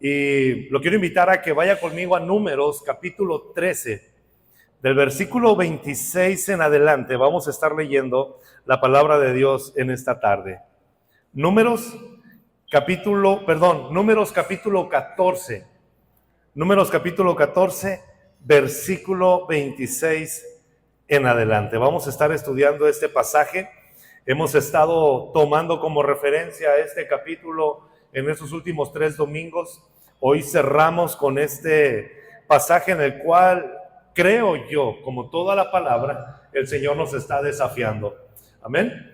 Y lo quiero invitar a que vaya conmigo a Números capítulo 13. Del versículo 26 en adelante vamos a estar leyendo la palabra de Dios en esta tarde. Números capítulo 14. Números capítulo 14, versículo 26 en adelante. Vamos a estar estudiando este pasaje. Hemos estado tomando como referencia este capítulo en estos últimos 3 domingos. Hoy cerramos con este pasaje en el cual creo yo, como toda la palabra, el Señor nos está desafiando. Amén.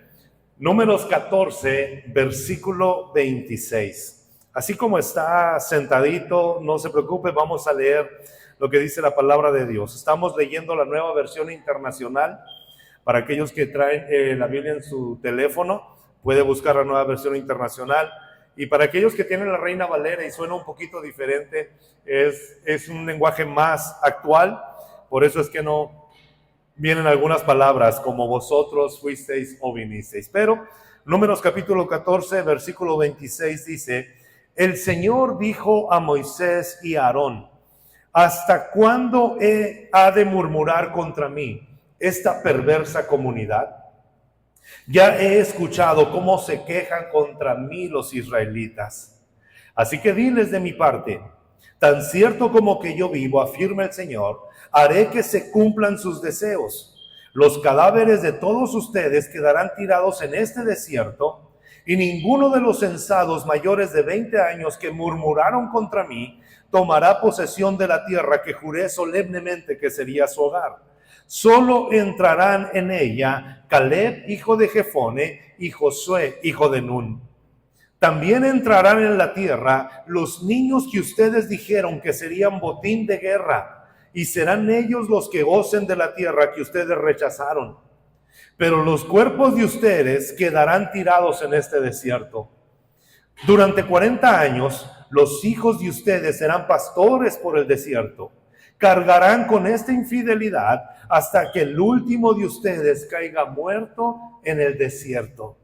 Números 14, versículo 26. Así como está sentadito, no se preocupe, vamos a leer lo que dice la palabra de Dios. Estamos leyendo la Nueva Versión Internacional. Para aquellos que traen la Biblia en su teléfono, puede buscar la Nueva Versión Internacional. Y para aquellos que tienen la Reina Valera y suena un poquito diferente, es un lenguaje más actual. Por eso es que no vienen algunas palabras como vosotros fuisteis o vinisteis. Pero Números capítulo 14, versículo 26 dice: el Señor dijo a Moisés y a Aarón: ¿hasta cuándo ha de murmurar contra mí esta perversa comunidad? Ya he escuchado cómo se quejan contra mí los israelitas. Así que diles de mi parte: tan cierto como que yo vivo, afirma el Señor, haré que se cumplan sus deseos. Los cadáveres de todos ustedes quedarán tirados en este desierto, y ninguno de los censados mayores de 20 años que murmuraron contra mí tomará posesión de la tierra que juré solemnemente que sería su hogar. Solo entrarán en ella Caleb, hijo de Jefone, y Josué, hijo de Nun. También entrarán en la tierra los niños que ustedes dijeron que serían botín de guerra, y serán ellos los que gocen de la tierra que ustedes rechazaron. Pero los cuerpos de ustedes quedarán tirados en este desierto. Durante 40 años, los hijos de ustedes serán pastores por el desierto. Cargarán con esta infidelidad hasta que el último de ustedes caiga muerto en el desierto.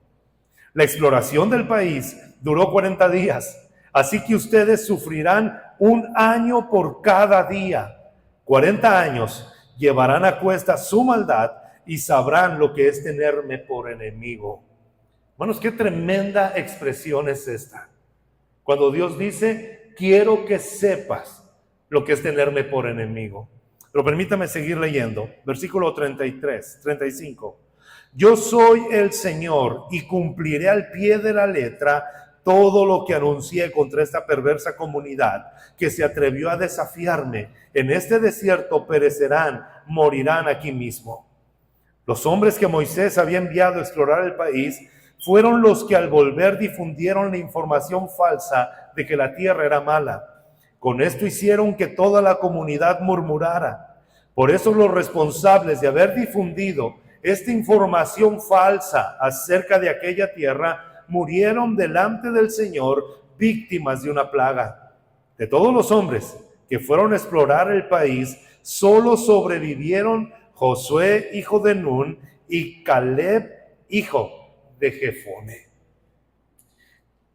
La exploración del país duró 40 días, así que ustedes sufrirán 1 año por cada día. 40 años llevarán a cuesta su maldad y sabrán lo que es tenerme por enemigo. Hermanos, qué tremenda expresión es esta. Cuando Dios dice: quiero que sepas lo que es tenerme por enemigo. Pero permítame seguir leyendo. Versículo 35. Yo soy el Señor y cumpliré al pie de la letra todo lo que anuncié contra esta perversa comunidad que se atrevió a desafiarme. En este desierto perecerán, morirán aquí mismo. Los hombres que Moisés había enviado a explorar el país fueron los que al volver difundieron la información falsa de que la tierra era mala. Con esto hicieron que toda la comunidad murmurara. Por eso los responsables de haber difundido esta información falsa acerca de aquella tierra murieron delante del Señor, víctimas de una plaga. De todos los hombres que fueron a explorar el país, solo sobrevivieron Josué, hijo de Nun, y Caleb, hijo de Jefone.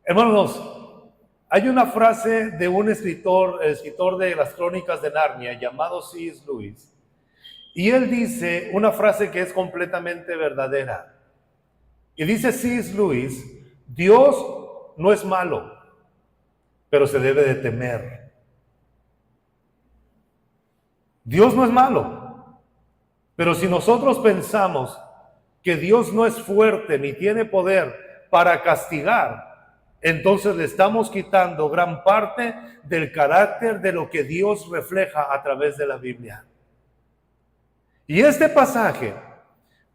Hermanos, hay una frase de un escritor, el escritor de las Crónicas de Narnia, llamado C.S. Lewis, y él dice una frase que es completamente verdadera. Y dice C.S. Lewis: Dios no es malo, pero se debe de temer. Dios no es malo, pero si nosotros pensamos que Dios no es fuerte ni tiene poder para castigar, entonces le estamos quitando gran parte del carácter de lo que Dios refleja a través de la Biblia. Y este pasaje,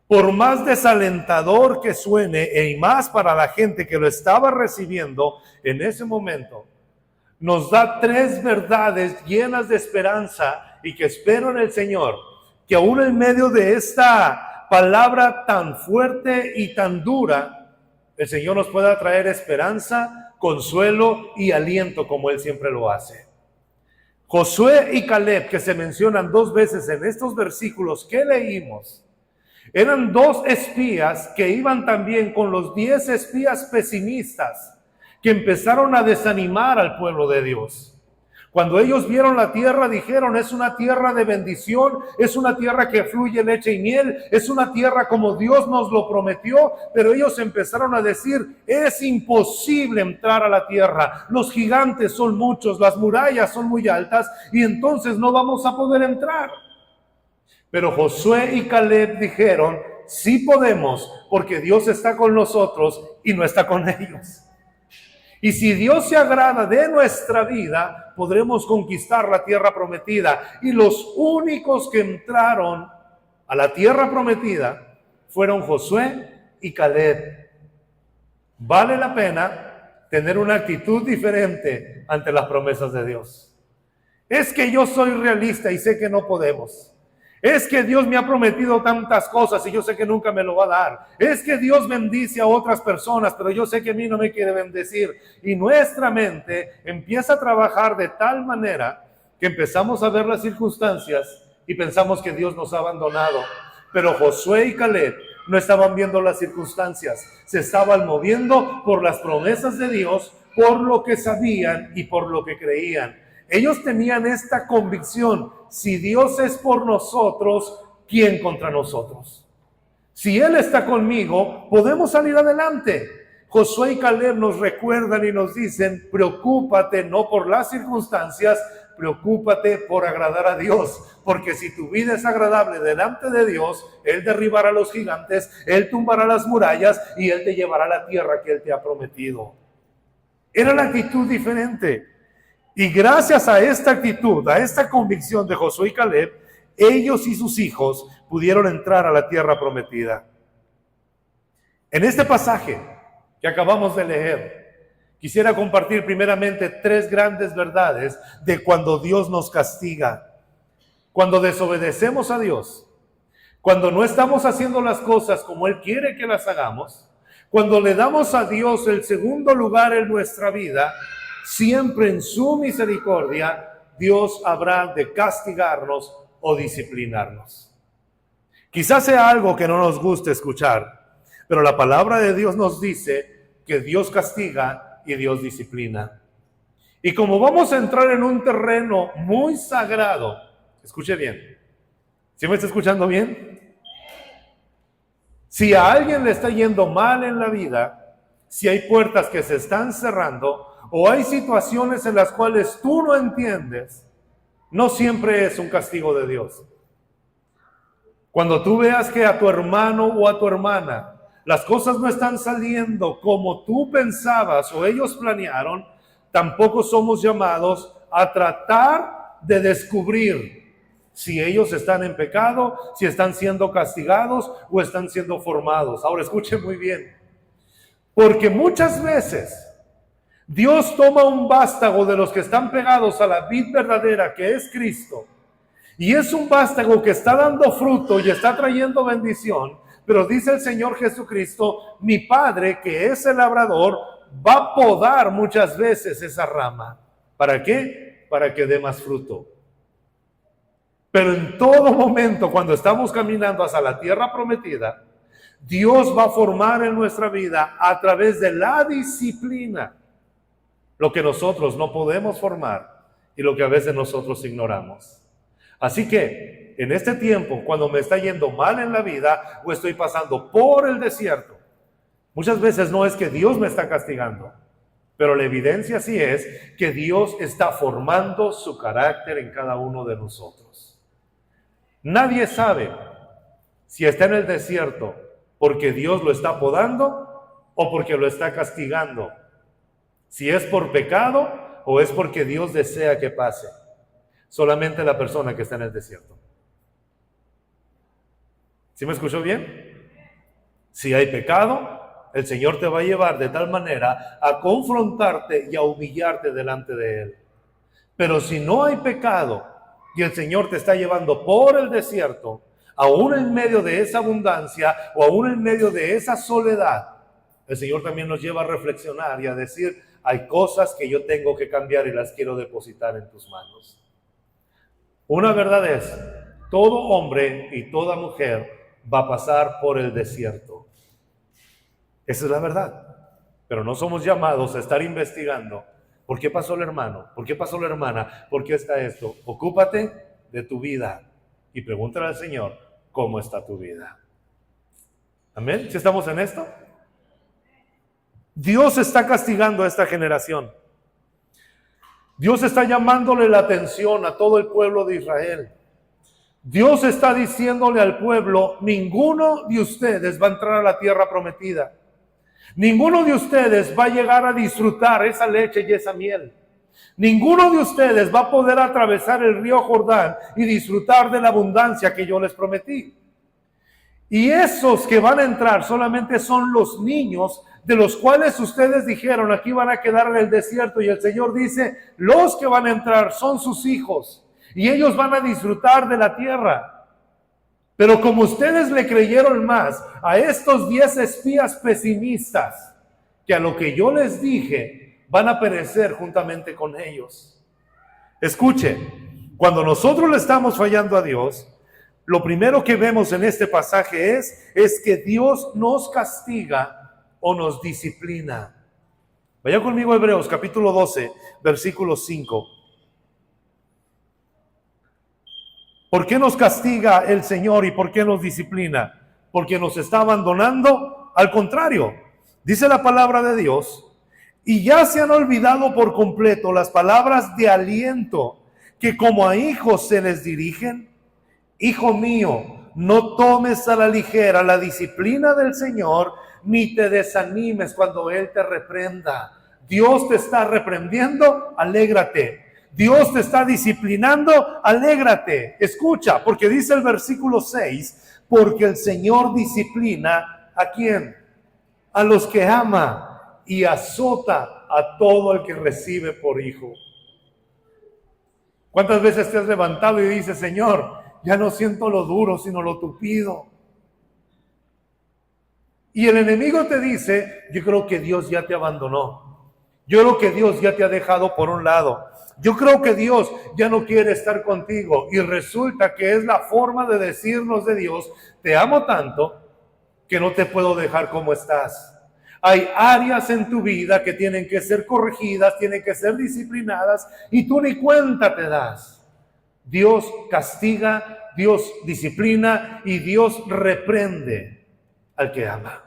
por más desalentador que suene, y más para la gente que lo estaba recibiendo en ese momento, nos da 3 verdades llenas de esperanza y que espero en el Señor, que aún en medio de esta palabra tan fuerte y tan dura, el Señor nos pueda traer esperanza, consuelo y aliento como Él siempre lo hace. Josué y Caleb, que se mencionan 2 veces en estos versículos que leímos, eran 2 espías que iban también con los 10 espías pesimistas que empezaron a desanimar al pueblo de Dios. Cuando ellos vieron la tierra, dijeron, es una tierra de bendición, es una tierra que fluye leche y miel, es una tierra como Dios nos lo prometió, pero ellos empezaron a decir, es imposible entrar a la tierra, los gigantes son muchos, las murallas son muy altas y entonces no vamos a poder entrar. Pero Josué y Caleb dijeron, sí podemos, porque Dios está con nosotros y no está con ellos. Y si Dios se agrada de nuestra vida, podremos conquistar la tierra prometida. Y los únicos que entraron a la tierra prometida fueron Josué y Caleb. Vale la pena tener una actitud diferente ante las promesas de Dios. Es que yo soy realista y sé que no podemos. Es que Dios me ha prometido tantas cosas y yo sé que nunca me lo va a dar. Es que Dios bendice a otras personas, pero yo sé que a mí no me quiere bendecir. Y nuestra mente empieza a trabajar de tal manera que empezamos a ver las circunstancias y pensamos que Dios nos ha abandonado. Pero Josué y Caleb no estaban viendo las circunstancias, se estaban moviendo por las promesas de Dios, por lo que sabían y por lo que creían. Ellos tenían esta convicción, si Dios es por nosotros, ¿quién contra nosotros? Si Él está conmigo, podemos salir adelante. Josué y Caleb nos recuerdan y nos dicen, preocúpate no por las circunstancias, preocúpate por agradar a Dios, porque si tu vida es agradable delante de Dios, Él derribará a los gigantes, Él tumbará las murallas y Él te llevará a la tierra que Él te ha prometido. Era la actitud diferente. Y gracias a esta actitud, a esta convicción de Josué y Caleb, ellos y sus hijos pudieron entrar a la tierra prometida. En este pasaje que acabamos de leer, quisiera compartir primeramente 3 grandes verdades de cuando Dios nos castiga. Cuando desobedecemos a Dios, cuando no estamos haciendo las cosas como Él quiere que las hagamos, cuando le damos a Dios el segundo lugar en nuestra vida, siempre en su misericordia, Dios habrá de castigarnos o disciplinarnos. Quizás sea algo que no nos guste escuchar, pero la palabra de Dios nos dice que Dios castiga y Dios disciplina. Y como vamos a entrar en un terreno muy sagrado, escuche bien, ¿sí me está escuchando bien? Si a alguien le está yendo mal en la vida, si hay puertas que se están cerrando, o hay situaciones en las cuales tú no entiendes, no siempre es un castigo de Dios. Cuando tú veas que a tu hermano o a tu hermana las cosas no están saliendo como tú pensabas o ellos planearon, tampoco somos llamados a tratar de descubrir si ellos están en pecado, si están siendo castigados o están siendo formados. Ahora escuchen muy bien, porque muchas veces Dios toma un vástago de los que están pegados a la vid verdadera que es Cristo, y es un vástago que está dando fruto y está trayendo bendición, pero dice el Señor Jesucristo, mi Padre que es el labrador va a podar muchas veces esa rama. ¿Para qué? Para que dé más fruto. Pero en todo momento, cuando estamos caminando hacia la tierra prometida, Dios va a formar en nuestra vida a través de la disciplina lo que nosotros no podemos formar y lo que a veces nosotros ignoramos. Así que en este tiempo, cuando me está yendo mal en la vida o estoy pasando por el desierto, muchas veces no es que Dios me está castigando, pero la evidencia sí es que Dios está formando su carácter en cada uno de nosotros. Nadie sabe si está en el desierto porque Dios lo está podando o porque lo está castigando. Si es por pecado o es porque Dios desea que pase. Solamente la persona que está en el desierto. ¿Sí me escuchó bien? Si hay pecado, el Señor te va a llevar de tal manera a confrontarte y a humillarte delante de Él. Pero si no hay pecado y el Señor te está llevando por el desierto, aún en medio de esa abundancia o aún en medio de esa soledad, el Señor también nos lleva a reflexionar y a decir, hay cosas que yo tengo que cambiar y las quiero depositar en tus manos. Una verdad es, todo hombre y toda mujer va a pasar por el desierto. Esa es la verdad. Pero no somos llamados a estar investigando. ¿Por qué pasó el hermano? ¿Por qué pasó la hermana? ¿Por qué está esto? Ocúpate de tu vida y pregúntale al Señor cómo está tu vida. ¿Amén? ¿Sí estamos en esto? Dios está castigando a esta generación. Dios está llamándole la atención a todo el pueblo de Israel. Dios está diciéndole al pueblo: ninguno de ustedes va a entrar a la tierra prometida. Ninguno de ustedes va a llegar a disfrutar esa leche y esa miel. Ninguno de ustedes va a poder atravesar el río Jordán y disfrutar de la abundancia que yo les prometí. Y esos que van a entrar solamente son los niños, de los cuales ustedes dijeron: aquí van a quedar en el desierto. Y el Señor dice: los que van a entrar son sus hijos, y ellos van a disfrutar de la tierra. Pero como ustedes le creyeron más a estos 10 espías pesimistas que a lo que yo les dije, van a perecer juntamente con ellos. Escuche, cuando nosotros le estamos fallando a Dios, lo primero que vemos en este pasaje es que Dios nos castiga o nos disciplina. Vaya conmigo a Hebreos capítulo 12, versículo 5. ¿Por qué nos castiga el Señor y por qué nos disciplina? ¿Porque nos está abandonando? Al contrario, dice la palabra de Dios: y ya se han olvidado por completo las palabras de aliento que como a hijos se les dirigen. Hijo mío, no tomes a la ligera la disciplina del Señor, ni te desanimes cuando Él te reprenda. Dios te está reprendiendo, alégrate. Dios te está disciplinando, alégrate. Escucha, porque dice el versículo 6, porque el Señor disciplina ¿a quién? A los que ama, y azota a todo el que recibe por hijo. ¿Cuántas veces te has levantado y dices: Señor, ya no siento lo duro, sino lo tupido? Y el enemigo te dice: yo creo que Dios ya te abandonó. Yo creo que Dios ya te ha dejado por un lado. Yo creo que Dios ya no quiere estar contigo. Y resulta que es la forma de decirnos de Dios: te amo tanto que no te puedo dejar como estás. Hay áreas en tu vida que tienen que ser corregidas, tienen que ser disciplinadas, y tú ni cuenta te das. Dios castiga, Dios disciplina y Dios reprende al que ama.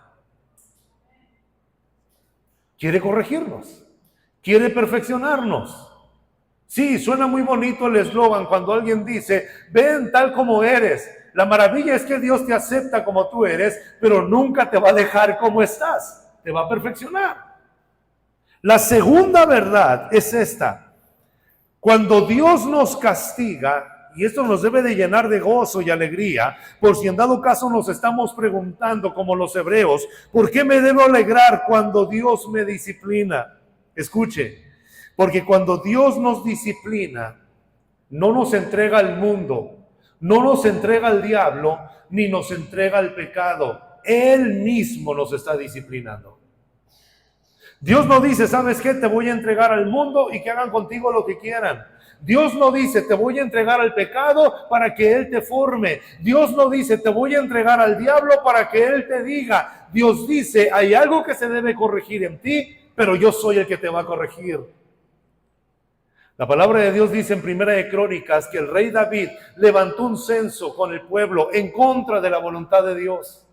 Quiere corregirnos, quiere perfeccionarnos. Sí, suena muy bonito el eslogan cuando alguien dice: ven tal como eres. La maravilla es que Dios te acepta como tú eres, pero nunca te va a dejar como estás. Te va a perfeccionar. La segunda verdad es esta: cuando Dios nos castiga, y esto nos debe de llenar de gozo y alegría, por si en dado caso nos estamos preguntando como los hebreos: ¿por qué me debo alegrar cuando Dios me disciplina? Escuche, porque cuando Dios nos disciplina, no nos entrega al mundo, no nos entrega al diablo, ni nos entrega al pecado. Él mismo nos está disciplinando. Dios no dice: ¿sabes qué? Te voy a entregar al mundo y que hagan contigo lo que quieran. Dios no dice: te voy a entregar al pecado para que Él te forme. Dios no dice: te voy a entregar al diablo para que Él te diga. Dios dice: hay algo que se debe corregir en ti, pero yo soy el que te va a corregir. La palabra de Dios dice en Primera de Crónicas que el rey David levantó un censo con el pueblo en contra de la voluntad de Dios.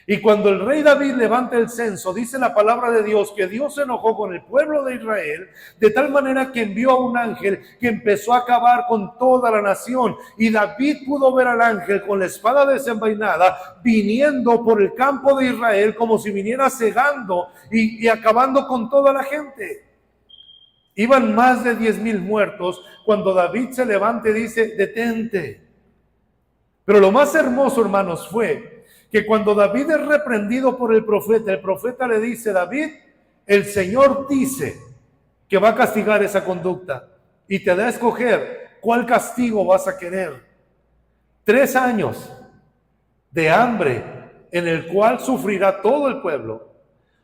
Y cuando el rey David levanta el censo, dice la palabra de Dios que Dios se enojó con el pueblo de Israel, de tal manera que envió a un ángel que empezó a acabar con toda la nación. Y David pudo ver al ángel con la espada desenvainada viniendo por el campo de Israel como si viniera cegando y acabando con toda la gente. Iban más de 10,000 muertos. Cuando David se levanta y dice: detente. Pero lo más hermoso, hermanos, fue que cuando David es reprendido por el profeta le dice: David, el Señor dice que va a castigar esa conducta y te da a escoger cuál castigo vas a querer. 3 años de hambre en el cual sufrirá todo el pueblo,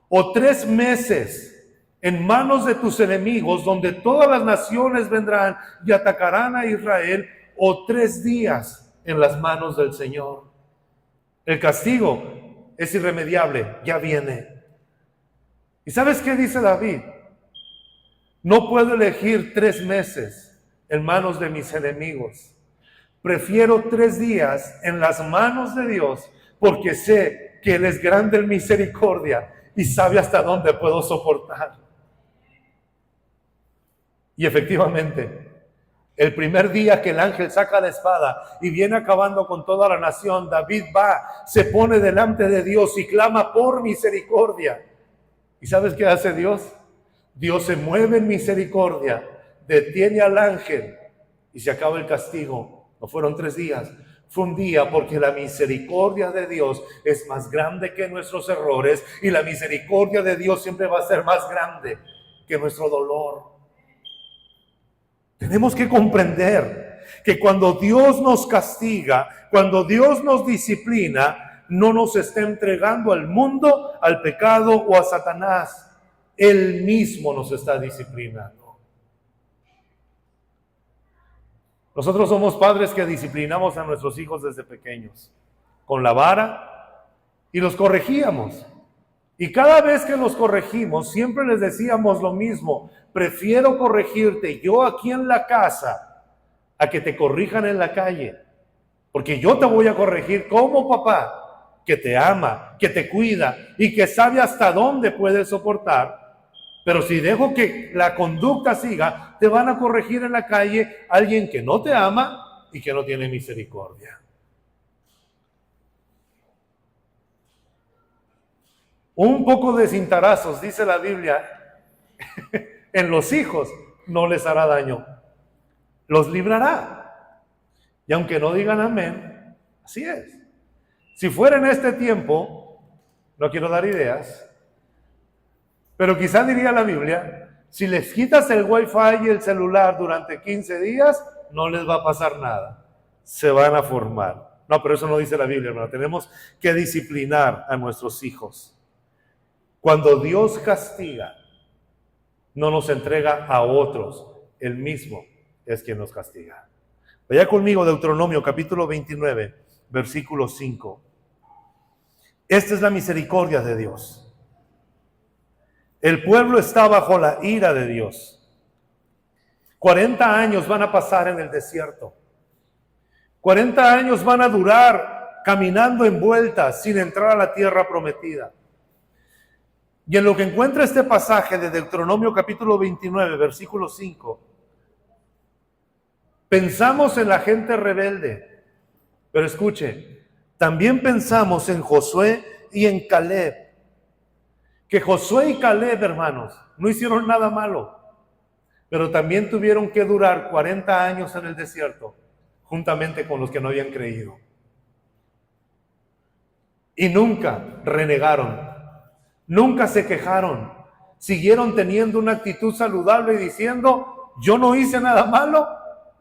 o 3 meses en manos de tus enemigos donde todas las naciones vendrán y atacarán a Israel, o 3 días en las manos del Señor. El castigo es irremediable, ya viene. ¿Y sabes qué dice David? No puedo elegir 3 meses en manos de mis enemigos. Prefiero 3 días en las manos de Dios, porque sé que Él es grande en misericordia y sabe hasta dónde puedo soportar. Y efectivamente, el primer día que el ángel saca la espada y viene acabando con toda la nación, David va, se pone delante de Dios y clama por misericordia. ¿Y sabes qué hace Dios? Dios se mueve en misericordia, detiene al ángel y se acaba el castigo. No fueron 3 días, fue un día, porque la misericordia de Dios es más grande que nuestros errores y la misericordia de Dios siempre va a ser más grande que nuestro dolor. Tenemos que comprender que cuando Dios nos castiga, cuando Dios nos disciplina, no nos está entregando al mundo, al pecado o a Satanás. Él mismo nos está disciplinando. Nosotros somos padres que disciplinamos a nuestros hijos desde pequeños, con la vara, y los corregíamos. Y cada vez que los corregimos, siempre les decíamos lo mismo: prefiero corregirte yo aquí en la casa a que te corrijan en la calle. Porque yo te voy a corregir como papá, que te ama, que te cuida y que sabe hasta dónde puedes soportar. Pero si dejo que la conducta siga, te van a corregir en la calle alguien que no te ama y que no tiene misericordia. Un poco de cintarazos, dice la Biblia, en los hijos no les hará daño, los librará. Y aunque no digan amén, así es. Si fuera en este tiempo, no quiero dar ideas, pero quizá diría la Biblia, si les quitas el wifi y el celular durante 15 días, no les va a pasar nada. Se van a formar. No, pero eso no dice la Biblia, hermano. Tenemos que disciplinar a nuestros hijos. Cuando Dios castiga, no nos entrega a otros. Él mismo es quien nos castiga. Vaya conmigo, Deuteronomio capítulo 29, versículo 5. Esta es la misericordia de Dios. El pueblo está bajo la ira de Dios. 40 años van a pasar en el desierto. 40 años van a durar caminando en vueltas sin entrar a la tierra prometida. Y en lo que encuentra este pasaje de Deuteronomio capítulo 29, versículo 5, pensamos en la gente rebelde. Pero escuche, también pensamos en Josué y en Caleb. Que Josué y Caleb, hermanos, no hicieron nada malo, pero también tuvieron que durar 40 años en el desierto, juntamente con los que no habían creído. Y nunca renegaron, nunca se quejaron, siguieron teniendo una actitud saludable y diciendo: yo no hice nada malo,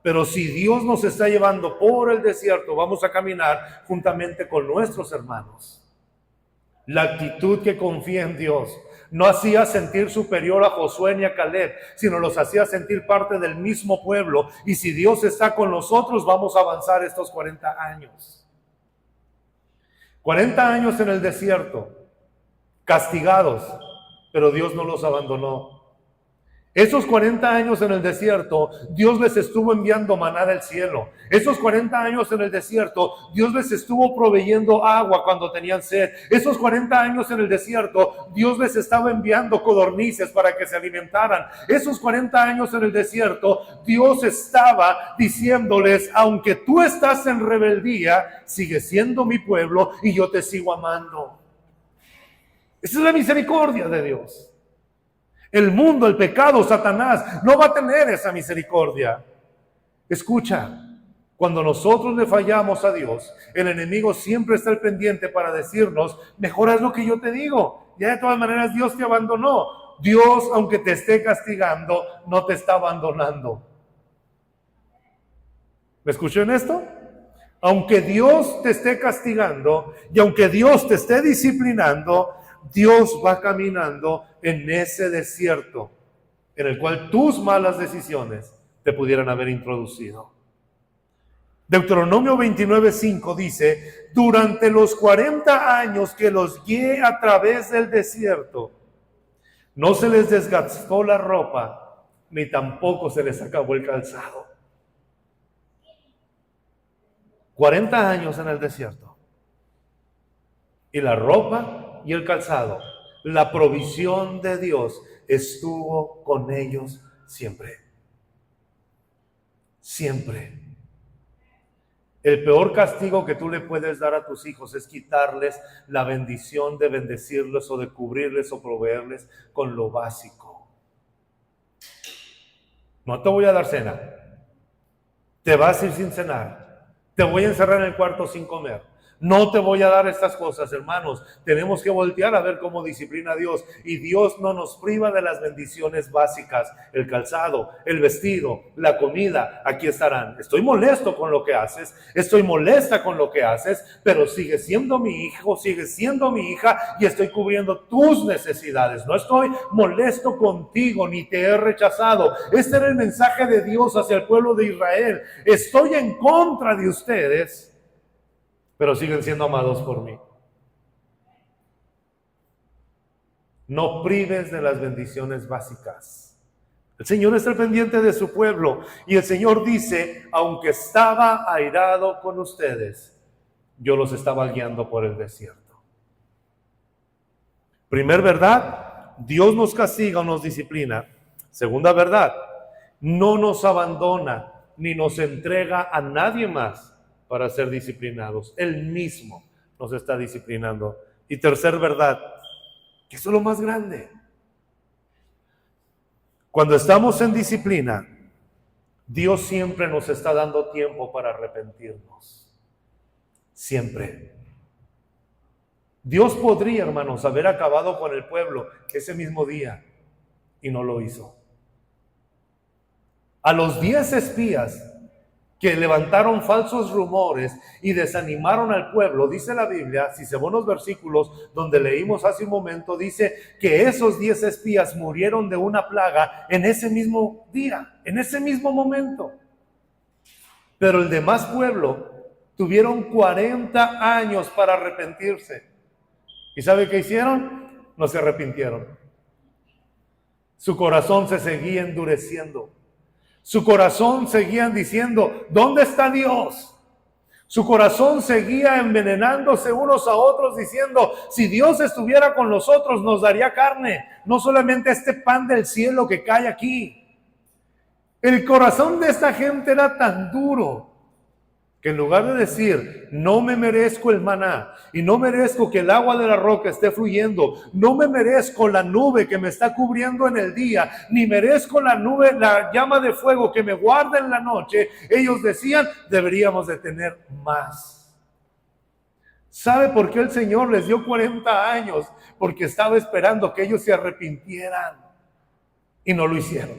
pero si Dios nos está llevando por el desierto, vamos a caminar juntamente con nuestros hermanos. La actitud que confía en Dios no hacía sentir superior a Josué ni a Caleb, sino los hacía sentir parte del mismo pueblo. Y si Dios está con nosotros, vamos a avanzar estos 40 años. 40 años en el desierto, castigados, pero Dios no los abandonó. Esos 40 años en el desierto, Dios les estuvo enviando maná del cielo. Esos 40 años en el desierto, Dios les estuvo proveyendo agua cuando tenían sed. Esos 40 años en el desierto, Dios les estaba enviando codornices para que se alimentaran. Esos 40 años en el desierto, Dios estaba diciéndoles: aunque tú estás en rebeldía, sigue siendo mi pueblo y yo te sigo amando. Esa es la misericordia de Dios. El mundo, el pecado, Satanás, no va a tener esa misericordia. Escucha, cuando nosotros le fallamos a Dios, el enemigo siempre está al pendiente para decirnos: mejor haz lo que yo te digo. Ya de todas maneras Dios te abandonó. Dios, aunque te esté castigando, no te está abandonando. ¿Me escuchó en esto? Aunque Dios te esté castigando y aunque Dios te esté disciplinando, Dios va caminando en ese desierto en el cual tus malas decisiones te pudieran haber introducido. Deuteronomio 29:5 dice: durante los 40 años que los guié a través del desierto, No se les desgastó la ropa, ni tampoco se les acabó el calzado. 40 años en el desierto. Y la ropa y el calzado, la provisión de Dios estuvo con ellos siempre. Siempre. El peor castigo que tú le puedes dar a tus hijos es quitarles la bendición de bendecirles o de cubrirles o proveerles con lo básico. No te voy a dar cena. Te vas a ir sin cenar. Te voy a encerrar en el cuarto sin comer. No te voy a dar estas cosas, hermanos. Tenemos que voltear a ver cómo disciplina a Dios. Y Dios no nos priva de las bendiciones básicas. El calzado, el vestido, la comida, aquí estarán. Estoy molesto con lo que haces. Estoy molesta con lo que haces. Pero sigue siendo mi hijo, sigue siendo mi hija. Y estoy cubriendo tus necesidades. No estoy molesto contigo, ni te he rechazado. Este era el mensaje de Dios hacia el pueblo de Israel. Estoy en contra de ustedes, pero siguen siendo amados por mí. No prives de las bendiciones básicas. El Señor está al pendiente de su pueblo. Y el Señor dice, aunque estaba airado con ustedes, yo los estaba guiando por el desierto. Primer verdad, Dios nos castiga o nos disciplina. Segunda verdad, no nos abandona ni nos entrega a nadie más para ser disciplinados. Él mismo nos está disciplinando. Y tercer verdad, que eso es lo más grande. Cuando estamos en disciplina, Dios siempre nos está dando tiempo para arrepentirnos. Siempre. Dios podría, hermanos, haber acabado con el pueblo ese mismo día y no lo hizo. A los 10 espías que levantaron falsos rumores y desanimaron al pueblo, dice la Biblia, si se van los versículos donde leímos hace un momento, dice que esos 10 espías murieron de una plaga en ese mismo día, en ese mismo momento. Pero el demás pueblo tuvieron 40 años para arrepentirse. ¿Y sabe qué hicieron? No se arrepintieron. Su corazón se seguía endureciendo. Su corazón seguían diciendo, ¿dónde está Dios? Su corazón seguía envenenándose unos a otros diciendo, si Dios estuviera con nosotros nos daría carne, no solamente este pan del cielo que cae aquí. El corazón de esta gente era tan duro que en lugar de decir, no me merezco el maná y no merezco que el agua de la roca esté fluyendo, no me merezco la nube que me está cubriendo en el día, ni merezco la nube, la llama de fuego que me guarda en la noche, ellos decían, deberíamos de tener más. ¿Sabe por qué el Señor les dio 40 años? Porque estaba esperando que ellos se arrepintieran y no lo hicieron.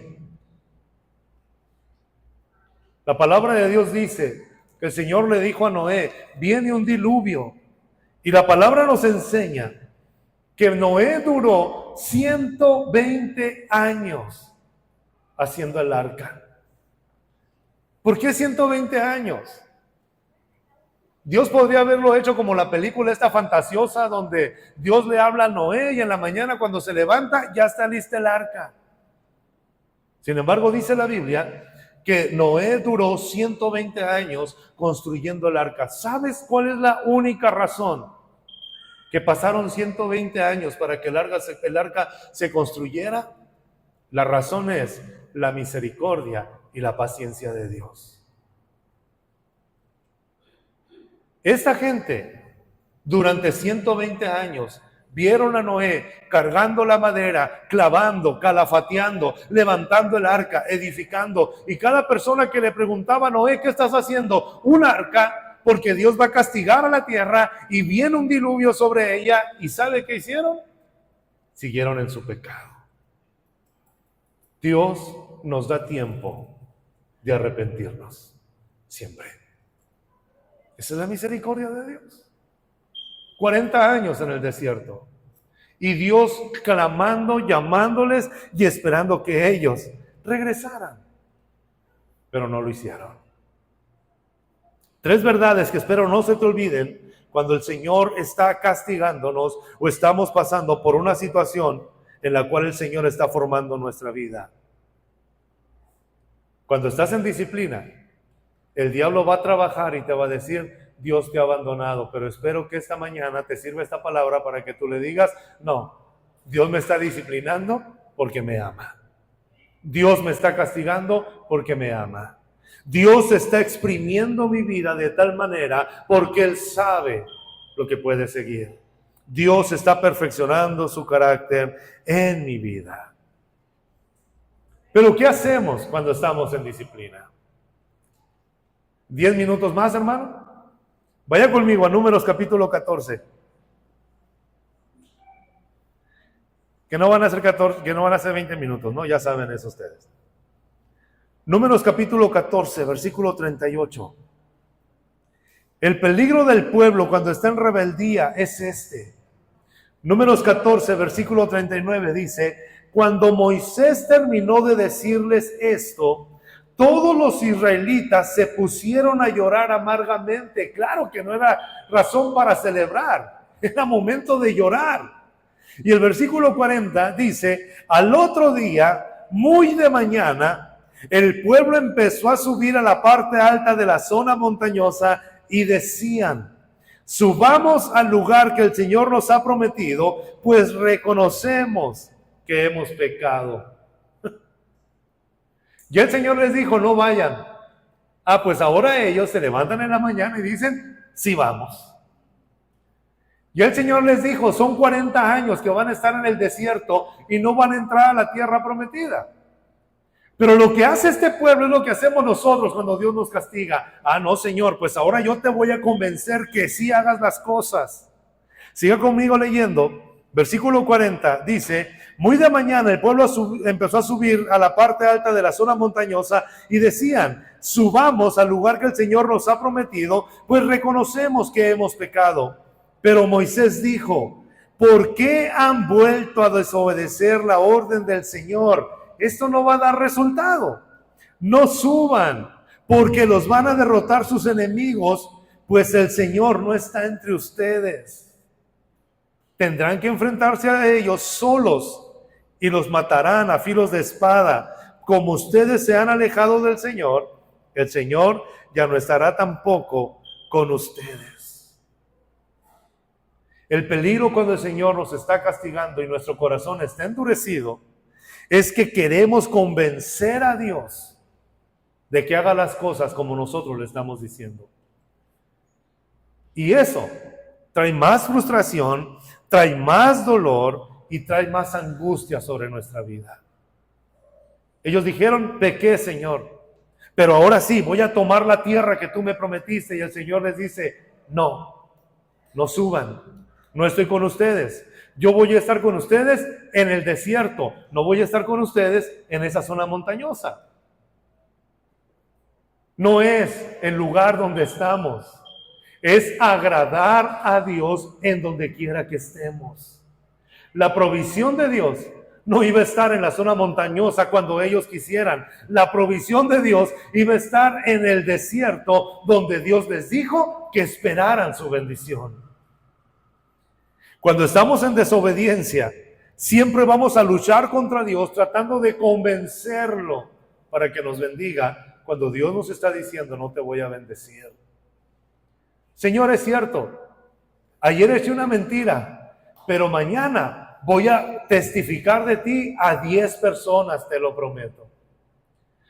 La palabra de Dios dice que el Señor le dijo a Noé, viene un diluvio. Y la palabra nos enseña que Noé duró 120 años haciendo el arca. ¿Por qué 120 años? Dios podría haberlo hecho como la película esta fantasiosa donde Dios le habla a Noé y en la mañana cuando se levanta ya está lista el arca. Sin embargo, dice la Biblia que Noé duró 120 años construyendo el arca. ¿Sabes cuál es la única razón que pasaron 120 años para que el arca se construyera? La razón es la misericordia y la paciencia de Dios. Esta gente, durante 120 años, vieron a Noé cargando la madera, clavando, calafateando, levantando el arca, edificando. Y cada persona que le preguntaba a Noé, ¿qué estás haciendo? Un arca, porque Dios va a castigar a la tierra y viene un diluvio sobre ella. ¿Y sabe qué hicieron? Siguieron en su pecado. Dios nos da tiempo de arrepentirnos, siempre. Esa es la misericordia de Dios. 40 años en el desierto. Y Dios clamando, llamándoles y esperando que ellos regresaran. Pero no lo hicieron. 3 verdades que espero no se te olviden cuando el Señor está castigándonos o estamos pasando por una situación en la cual el Señor está formando nuestra vida. Cuando estás en disciplina, el diablo va a trabajar y te va a decir, Dios te ha abandonado, pero espero que esta mañana te sirva esta palabra para que tú le digas, no, Dios me está disciplinando porque me ama. Dios me está castigando porque me ama. Dios está exprimiendo mi vida de tal manera porque Él sabe lo que puede seguir. Dios está perfeccionando su carácter en mi vida. Pero ¿qué hacemos cuando estamos en disciplina? 10 minutos más, hermano. Vaya conmigo a Números capítulo 14. Que no van a ser 14, que no van a ser 20 minutos, ¿no? Ya saben eso ustedes. Números capítulo 14, versículo 38. El peligro del pueblo cuando está en rebeldía es este. Números 14, versículo 39 dice, cuando Moisés terminó de decirles esto, todos los israelitas se pusieron a llorar amargamente. Claro que no era razón para celebrar, era momento de llorar. Y el versículo 40 dice, al otro día, muy de mañana, el pueblo empezó a subir a la parte alta de la zona montañosa y decían, subamos al lugar que el Señor nos ha prometido, pues reconocemos que hemos pecado. Y el Señor les dijo, no vayan. Pues ahora ellos se levantan en la mañana y dicen, sí vamos. Y el Señor les dijo, son 40 años que van a estar en el desierto y no van a entrar a la tierra prometida. Pero lo que hace este pueblo es lo que hacemos nosotros cuando Dios nos castiga. No, Señor, pues ahora yo te voy a convencer que sí hagas las cosas. Siga conmigo leyendo. Versículo 40 dice, muy de mañana el pueblo empezó a subir a la parte alta de la zona montañosa y decían, subamos al lugar que el Señor nos ha prometido, pues reconocemos que hemos pecado. Pero Moisés dijo, ¿por qué han vuelto a desobedecer la orden del Señor? Esto no va a dar resultado. No suban, porque los van a derrotar sus enemigos, pues el Señor no está entre ustedes. Tendrán que enfrentarse a ellos solos y los matarán a filos de espada. Como ustedes se han alejado del Señor, el Señor ya no estará tampoco con ustedes. El peligro cuando el Señor nos está castigando y nuestro corazón está endurecido es que queremos convencer a Dios de que haga las cosas como nosotros le estamos diciendo. Y eso trae más frustración, trae más dolor y trae más angustia sobre nuestra vida. Ellos dijeron, pequé, Señor, pero ahora sí, voy a tomar la tierra que tú me prometiste. Y el Señor les dice, no suban, no estoy con ustedes. Yo voy a estar con ustedes en el desierto, no voy a estar con ustedes en esa zona montañosa. No es el lugar donde estamos. Es agradar a Dios en donde quiera que estemos. La provisión de Dios no iba a estar en la zona montañosa cuando ellos quisieran. La provisión de Dios iba a estar en el desierto donde Dios les dijo que esperaran su bendición. Cuando estamos en desobediencia, siempre vamos a luchar contra Dios tratando de convencerlo para que nos bendiga cuando Dios nos está diciendo no te voy a bendecir. Señor, es cierto, ayer eché una mentira, pero mañana voy a testificar de ti a 10 personas, te lo prometo.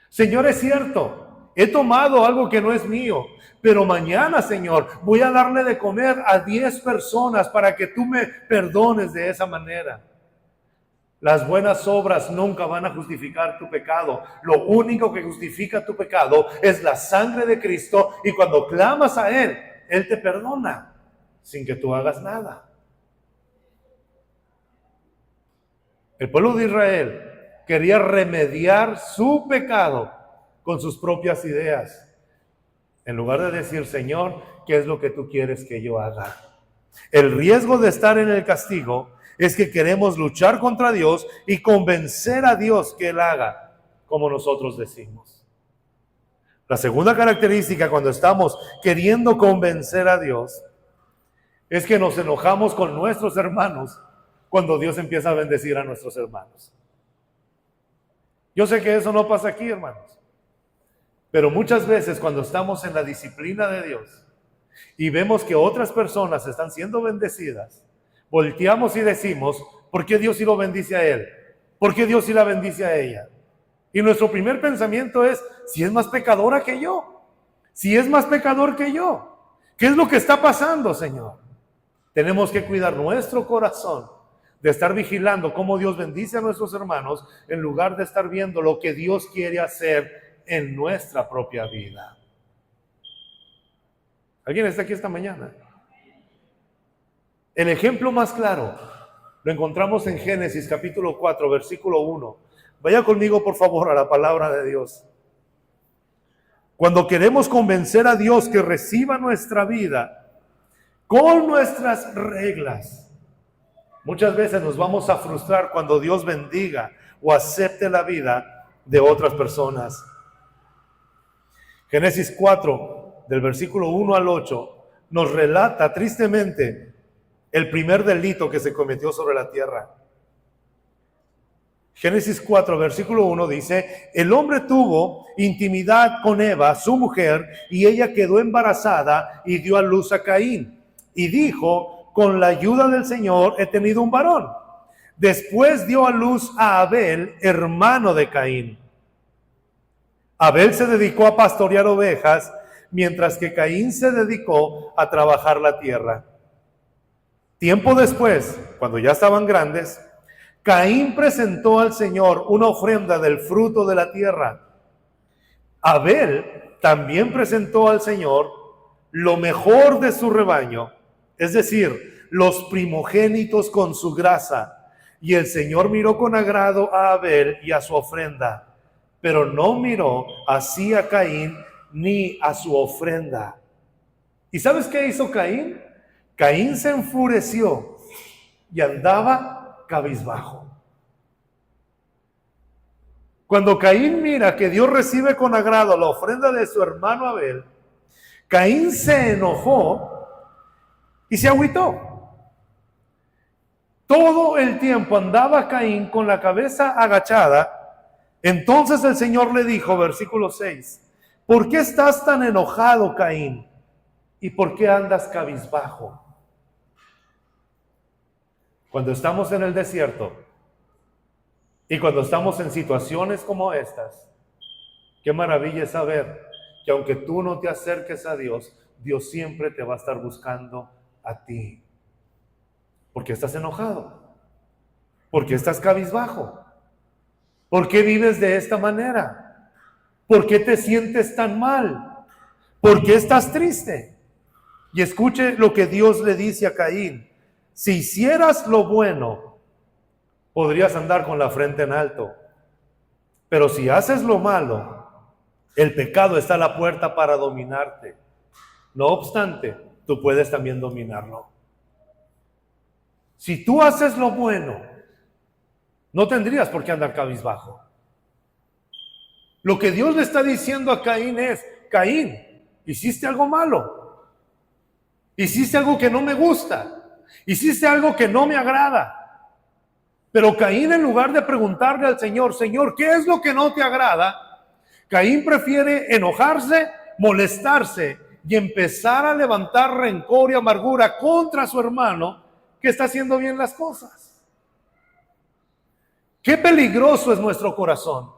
Señor, es cierto, he tomado algo que no es mío, pero mañana, Señor, voy a darle de comer a 10 personas para que tú me perdones de esa manera. Las buenas obras nunca van a justificar tu pecado. Lo único que justifica tu pecado es la sangre de Cristo, y cuando clamas a Él, Él te perdona sin que tú hagas nada. El pueblo de Israel quería remediar su pecado con sus propias ideas, en lugar de decir, Señor, ¿qué es lo que tú quieres que yo haga? El riesgo de estar en el castigo es que queremos luchar contra Dios y convencer a Dios que Él haga como nosotros decimos. La segunda característica cuando estamos queriendo convencer a Dios es que nos enojamos con nuestros hermanos cuando Dios empieza a bendecir a nuestros hermanos. Yo sé que eso no pasa aquí, hermanos, pero muchas veces cuando estamos en la disciplina de Dios y vemos que otras personas están siendo bendecidas, volteamos y decimos, ¿por qué Dios sí lo bendice a él? ¿Por qué Dios sí la bendice a ella? Y nuestro primer pensamiento es, si es más pecadora que yo, si es más pecador que yo, ¿qué es lo que está pasando, Señor? Tenemos que cuidar nuestro corazón de estar vigilando cómo Dios bendice a nuestros hermanos en lugar de estar viendo lo que Dios quiere hacer en nuestra propia vida. ¿Alguien está aquí esta mañana? El ejemplo más claro lo encontramos en Génesis capítulo 4, versículo 1. Vaya conmigo, por favor, a la palabra de Dios. Cuando queremos convencer a Dios que reciba nuestra vida con nuestras reglas, muchas veces nos vamos a frustrar cuando Dios bendiga o acepte la vida de otras personas. Génesis 4, del versículo 1 al 8, nos relata tristemente el primer delito que se cometió sobre la tierra. Génesis 4, versículo 1 dice, el hombre tuvo intimidad con Eva, su mujer, y ella quedó embarazada y dio a luz a Caín. Y dijo, con la ayuda del Señor he tenido un varón. Después dio a luz a Abel, hermano de Caín. Abel se dedicó a pastorear ovejas, mientras que Caín se dedicó a trabajar la tierra. Tiempo después, cuando ya estaban grandes, Caín presentó al Señor una ofrenda del fruto de la tierra. Abel también presentó al Señor lo mejor de su rebaño, es decir, los primogénitos con su grasa. Y el Señor miró con agrado a Abel y a su ofrenda, pero no miró así a Caín ni a su ofrenda. ¿Y sabes qué hizo Caín? Caín se enfureció y andaba cabizbajo. Cuando Caín mira que Dios recibe con agrado la ofrenda de su hermano Abel, Caín se enojó y se agüitó. Todo el tiempo andaba Caín con la cabeza agachada. Entonces el Señor le dijo, versículo 6, ¿por qué estás tan enojado, Caín? ¿Y por qué andas cabizbajo? Cuando estamos en el desierto y cuando estamos en situaciones como estas, qué maravilla es saber que aunque tú no te acerques a Dios, Dios siempre te va a estar buscando a ti. ¿Por qué estás enojado? ¿Por qué estás cabizbajo? ¿Por qué vives de esta manera? ¿Por qué te sientes tan mal? ¿Por qué estás triste? Y escuche lo que Dios le dice a Caín. Si hicieras lo bueno, podrías andar con la frente en alto. Pero si haces lo malo, el pecado está a la puerta para dominarte. No obstante, tú puedes también dominarlo. Si tú haces lo bueno, no tendrías por qué andar cabizbajo. Lo que Dios le está diciendo a Caín es, Caín, hiciste algo malo. Hiciste algo que no me gusta. Hiciste algo que no me agrada. Pero Caín, en lugar de preguntarle al Señor, Señor, ¿qué es lo que no te agrada? Caín prefiere enojarse, molestarse y empezar a levantar rencor y amargura contra su hermano que está haciendo bien las cosas. Qué peligroso es nuestro corazón.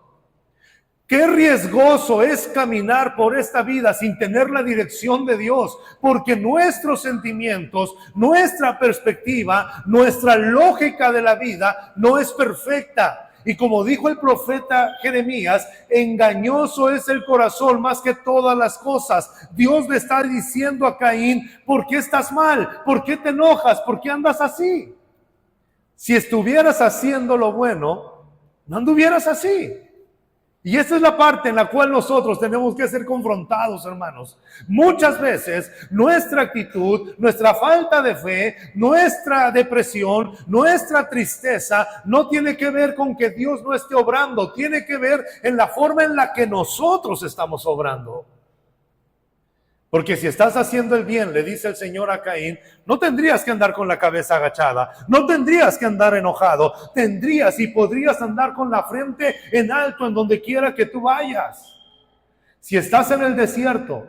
Qué riesgoso es caminar por esta vida sin tener la dirección de Dios, porque nuestros sentimientos, nuestra perspectiva, nuestra lógica de la vida no es perfecta. Y como dijo el profeta Jeremías, engañoso es el corazón más que todas las cosas. Dios le está diciendo a Caín, ¿por qué estás mal? ¿Por qué te enojas? ¿Por qué andas así? Si estuvieras haciendo lo bueno, no anduvieras así. Y esta es la parte en la cual nosotros tenemos que ser confrontados, hermanos. Muchas veces nuestra actitud, nuestra falta de fe, nuestra depresión, nuestra tristeza no tiene que ver con que Dios no esté obrando, tiene que ver en la forma en la que nosotros estamos obrando. Porque si estás haciendo el bien, le dice el Señor a Caín, no tendrías que andar con la cabeza agachada, no tendrías que andar enojado, tendrías y podrías andar con la frente en alto en donde quiera que tú vayas. Si estás en el desierto,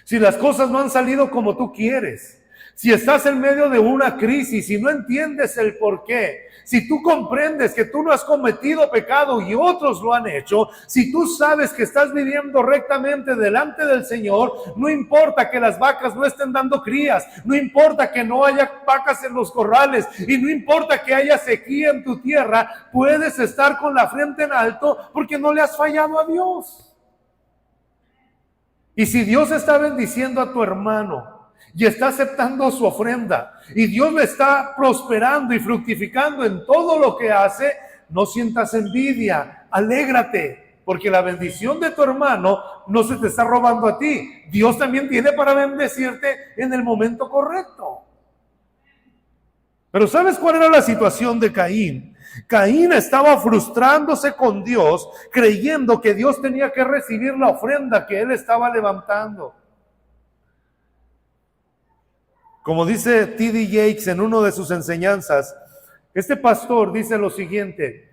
si las cosas no han salido como tú quieres, si estás en medio de una crisis y no entiendes el por qué, si tú comprendes que tú no has cometido pecado y otros lo han hecho, si tú sabes que estás viviendo rectamente delante del Señor, no importa que las vacas no estén dando crías, no importa que no haya vacas en los corrales y no importa que haya sequía en tu tierra, puedes estar con la frente en alto porque no le has fallado a Dios. Y si Dios está bendiciendo a tu hermano y está aceptando su ofrenda y Dios le está prosperando y fructificando en todo lo que hace, no sientas envidia, alégrate, porque la bendición de tu hermano no se te está robando a ti. Dios también tiene para bendecirte en el momento correcto. Pero ¿sabes cuál era la situación de Caín? Caín estaba frustrándose con Dios, creyendo que Dios tenía que recibir la ofrenda que él estaba levantando. Como dice T.D. Jakes en una de sus enseñanzas, este pastor dice lo siguiente: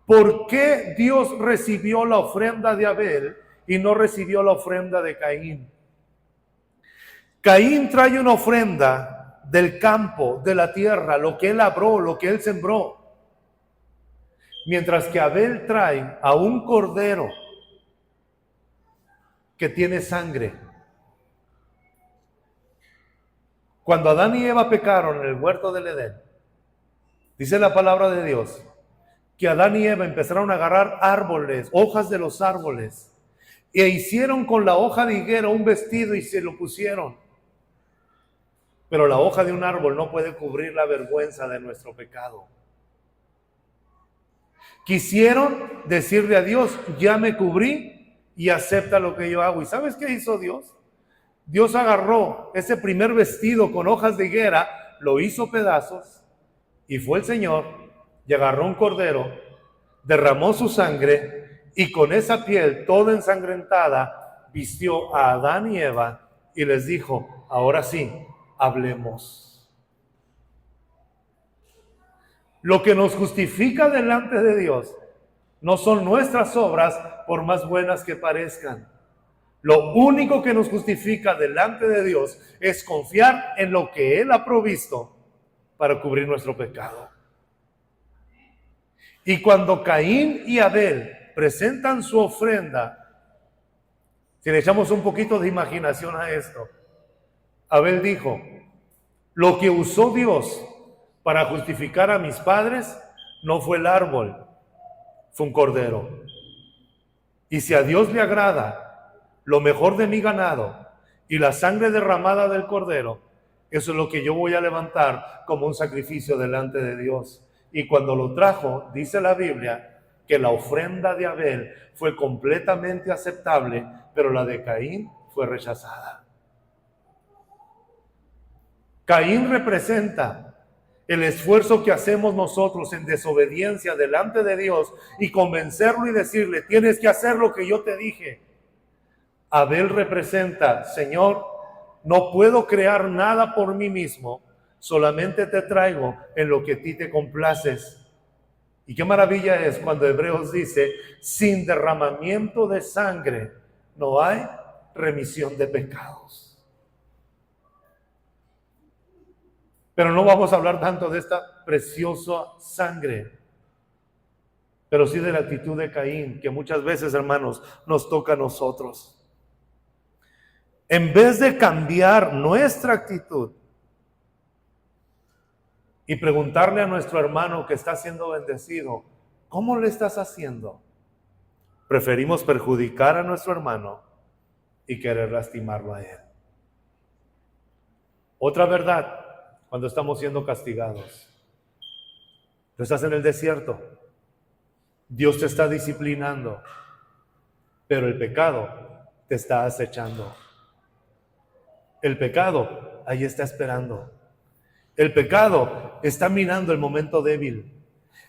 ¿por qué Dios recibió la ofrenda de Abel y no recibió la ofrenda de Caín? Caín trae una ofrenda del campo, de la tierra, lo que él labró, lo que él sembró. Mientras que Abel trae a un cordero que tiene sangre. Cuando Adán y Eva pecaron en el huerto del Edén, dice la palabra de Dios que Adán y Eva empezaron a agarrar árboles, hojas de los árboles, e hicieron con la hoja de higuera un vestido y se lo pusieron. Pero la hoja de un árbol no puede cubrir la vergüenza de nuestro pecado. Quisieron decirle a Dios, ya me cubrí y acepta lo que yo hago. ¿Y sabes qué hizo Dios? Dios agarró ese primer vestido con hojas de higuera, lo hizo pedazos y fue el Señor y agarró un cordero, derramó su sangre y con esa piel toda ensangrentada vistió a Adán y Eva y les dijo, ahora sí, hablemos. Lo que nos justifica delante de Dios no son nuestras obras, por más buenas que parezcan. Lo único que nos justifica delante de Dios es confiar en lo que Él ha provisto para cubrir nuestro pecado. Y cuando Caín y Abel presentan su ofrenda, si le echamos un poquito de imaginación a esto, Abel dijo, lo que usó Dios para justificar a mis padres no fue el árbol, fue un cordero. Y si a Dios le agrada lo mejor de mi ganado y la sangre derramada del cordero, eso es lo que yo voy a levantar como un sacrificio delante de Dios. Y cuando lo trajo, dice la Biblia, que la ofrenda de Abel fue completamente aceptable, pero la de Caín fue rechazada. Caín representa el esfuerzo que hacemos nosotros en desobediencia delante de Dios y convencerlo y decirle, tienes que hacer lo que yo te dije. Abel representa, Señor, no puedo crear nada por mí mismo, solamente te traigo en lo que a ti te complaces. Y qué maravilla es cuando Hebreos dice, sin derramamiento de sangre no hay remisión de pecados. Pero no vamos a hablar tanto de esta preciosa sangre, pero sí de la actitud de Caín, que muchas veces, hermanos, nos toca a nosotros. En vez de cambiar nuestra actitud y preguntarle a nuestro hermano que está siendo bendecido, ¿cómo le estás haciendo? Preferimos perjudicar a nuestro hermano y querer lastimarlo a él. Otra verdad, cuando estamos siendo castigados. Tú estás en el desierto, Dios te está disciplinando, pero el pecado te está acechando. El pecado ahí está esperando. El pecado está mirando el momento débil.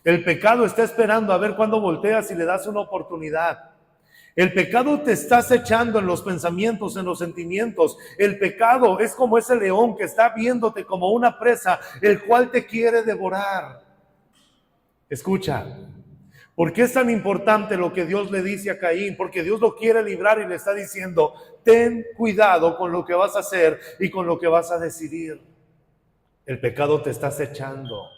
El pecado está esperando a ver cuándo volteas y le das una oportunidad. El pecado te está acechando en los pensamientos, en los sentimientos. El pecado es como ese león que está viéndote como una presa, el cual te quiere devorar. Escucha, ¿por qué es tan importante lo que Dios le dice a Caín? Porque Dios lo quiere librar y le está diciendo, ten cuidado con lo que vas a hacer y con lo que vas a decidir. El pecado te está acechando.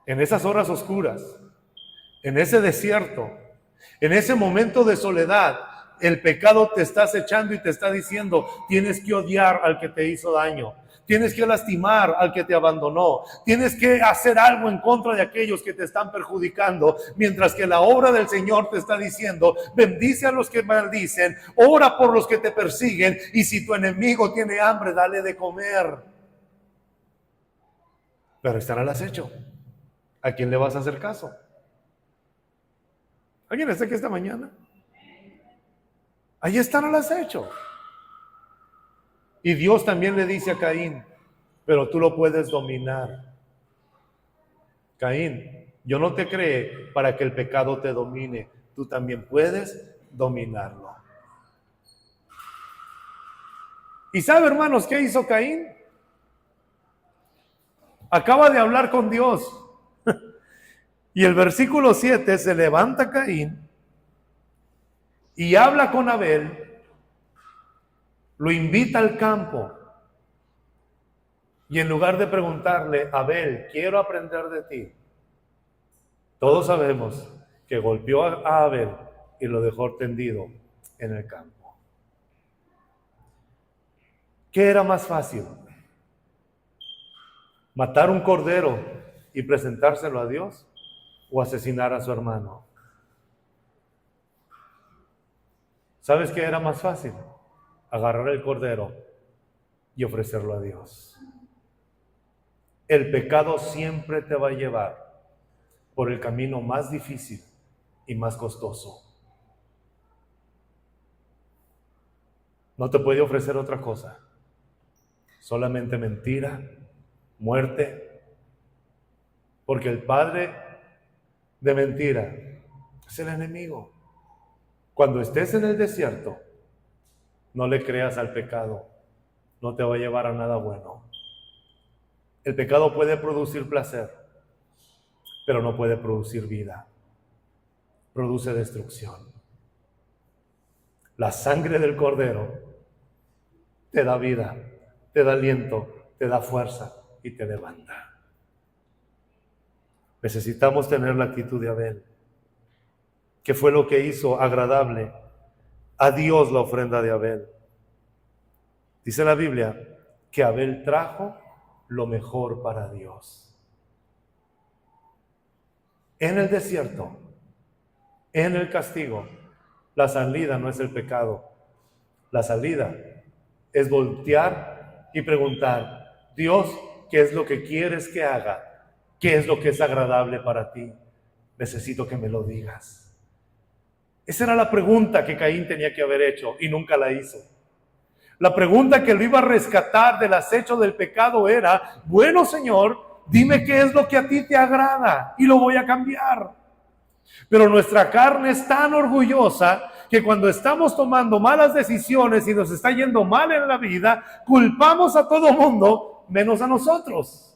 En esas horas oscuras, en ese desierto, en ese momento de soledad, el pecado te está acechando y te está diciendo, tienes que odiar al que te hizo daño. Tienes que lastimar al que te abandonó. Tienes que hacer algo en contra de aquellos que te están perjudicando. Mientras que la obra del Señor te está diciendo, bendice a los que maldicen, ora por los que te persiguen, y si tu enemigo tiene hambre, dale de comer. Pero estará al acecho. ¿A quién le vas a hacer caso? ¿Alguien está aquí esta mañana? Ahí están al acecho. Y Dios también le dice a Caín, pero tú lo puedes dominar. Caín, yo no te creé para que el pecado te domine. Tú también puedes dominarlo. ¿Y sabe, hermanos, qué hizo Caín? Acaba de hablar con Dios. Y el versículo 7, se levanta Caín y habla con Abel, lo invita al campo. Y en lugar de preguntarle, Abel, quiero aprender de ti, todos sabemos que golpeó a Abel y lo dejó tendido en el campo. ¿Qué era más fácil? ¿Matar un cordero y presentárselo a Dios o asesinar a su hermano? ¿Sabes qué era más fácil? Agarrar el cordero y ofrecerlo a Dios. El pecado siempre te va a llevar por el camino más difícil y más costoso. No te puede ofrecer otra cosa, solamente mentira, muerte, porque el padre de mentira es el enemigo. Cuando estés en el desierto, no le creas al pecado, no te va a llevar a nada bueno. El pecado puede producir placer, pero no puede producir vida. Produce destrucción. La sangre del cordero te da vida, te da aliento, te da fuerza y te levanta. Necesitamos tener la actitud de Abel. ¿Qué fue lo que hizo agradable a Dios la ofrenda de Abel? Dice la Biblia que Abel trajo lo mejor para Dios. En el desierto, en el castigo, la salida no es el pecado. La salida es voltear y preguntar, Dios, ¿qué es lo que quieres que haga? ¿Qué es lo que es agradable para ti? Necesito que me lo digas. Esa era la pregunta que Caín tenía que haber hecho y nunca la hizo. La pregunta que lo iba a rescatar del acecho del pecado era, bueno, Señor, dime qué es lo que a ti te agrada y lo voy a cambiar. Pero nuestra carne es tan orgullosa que cuando estamos tomando malas decisiones y nos está yendo mal en la vida, culpamos a todo mundo menos a nosotros.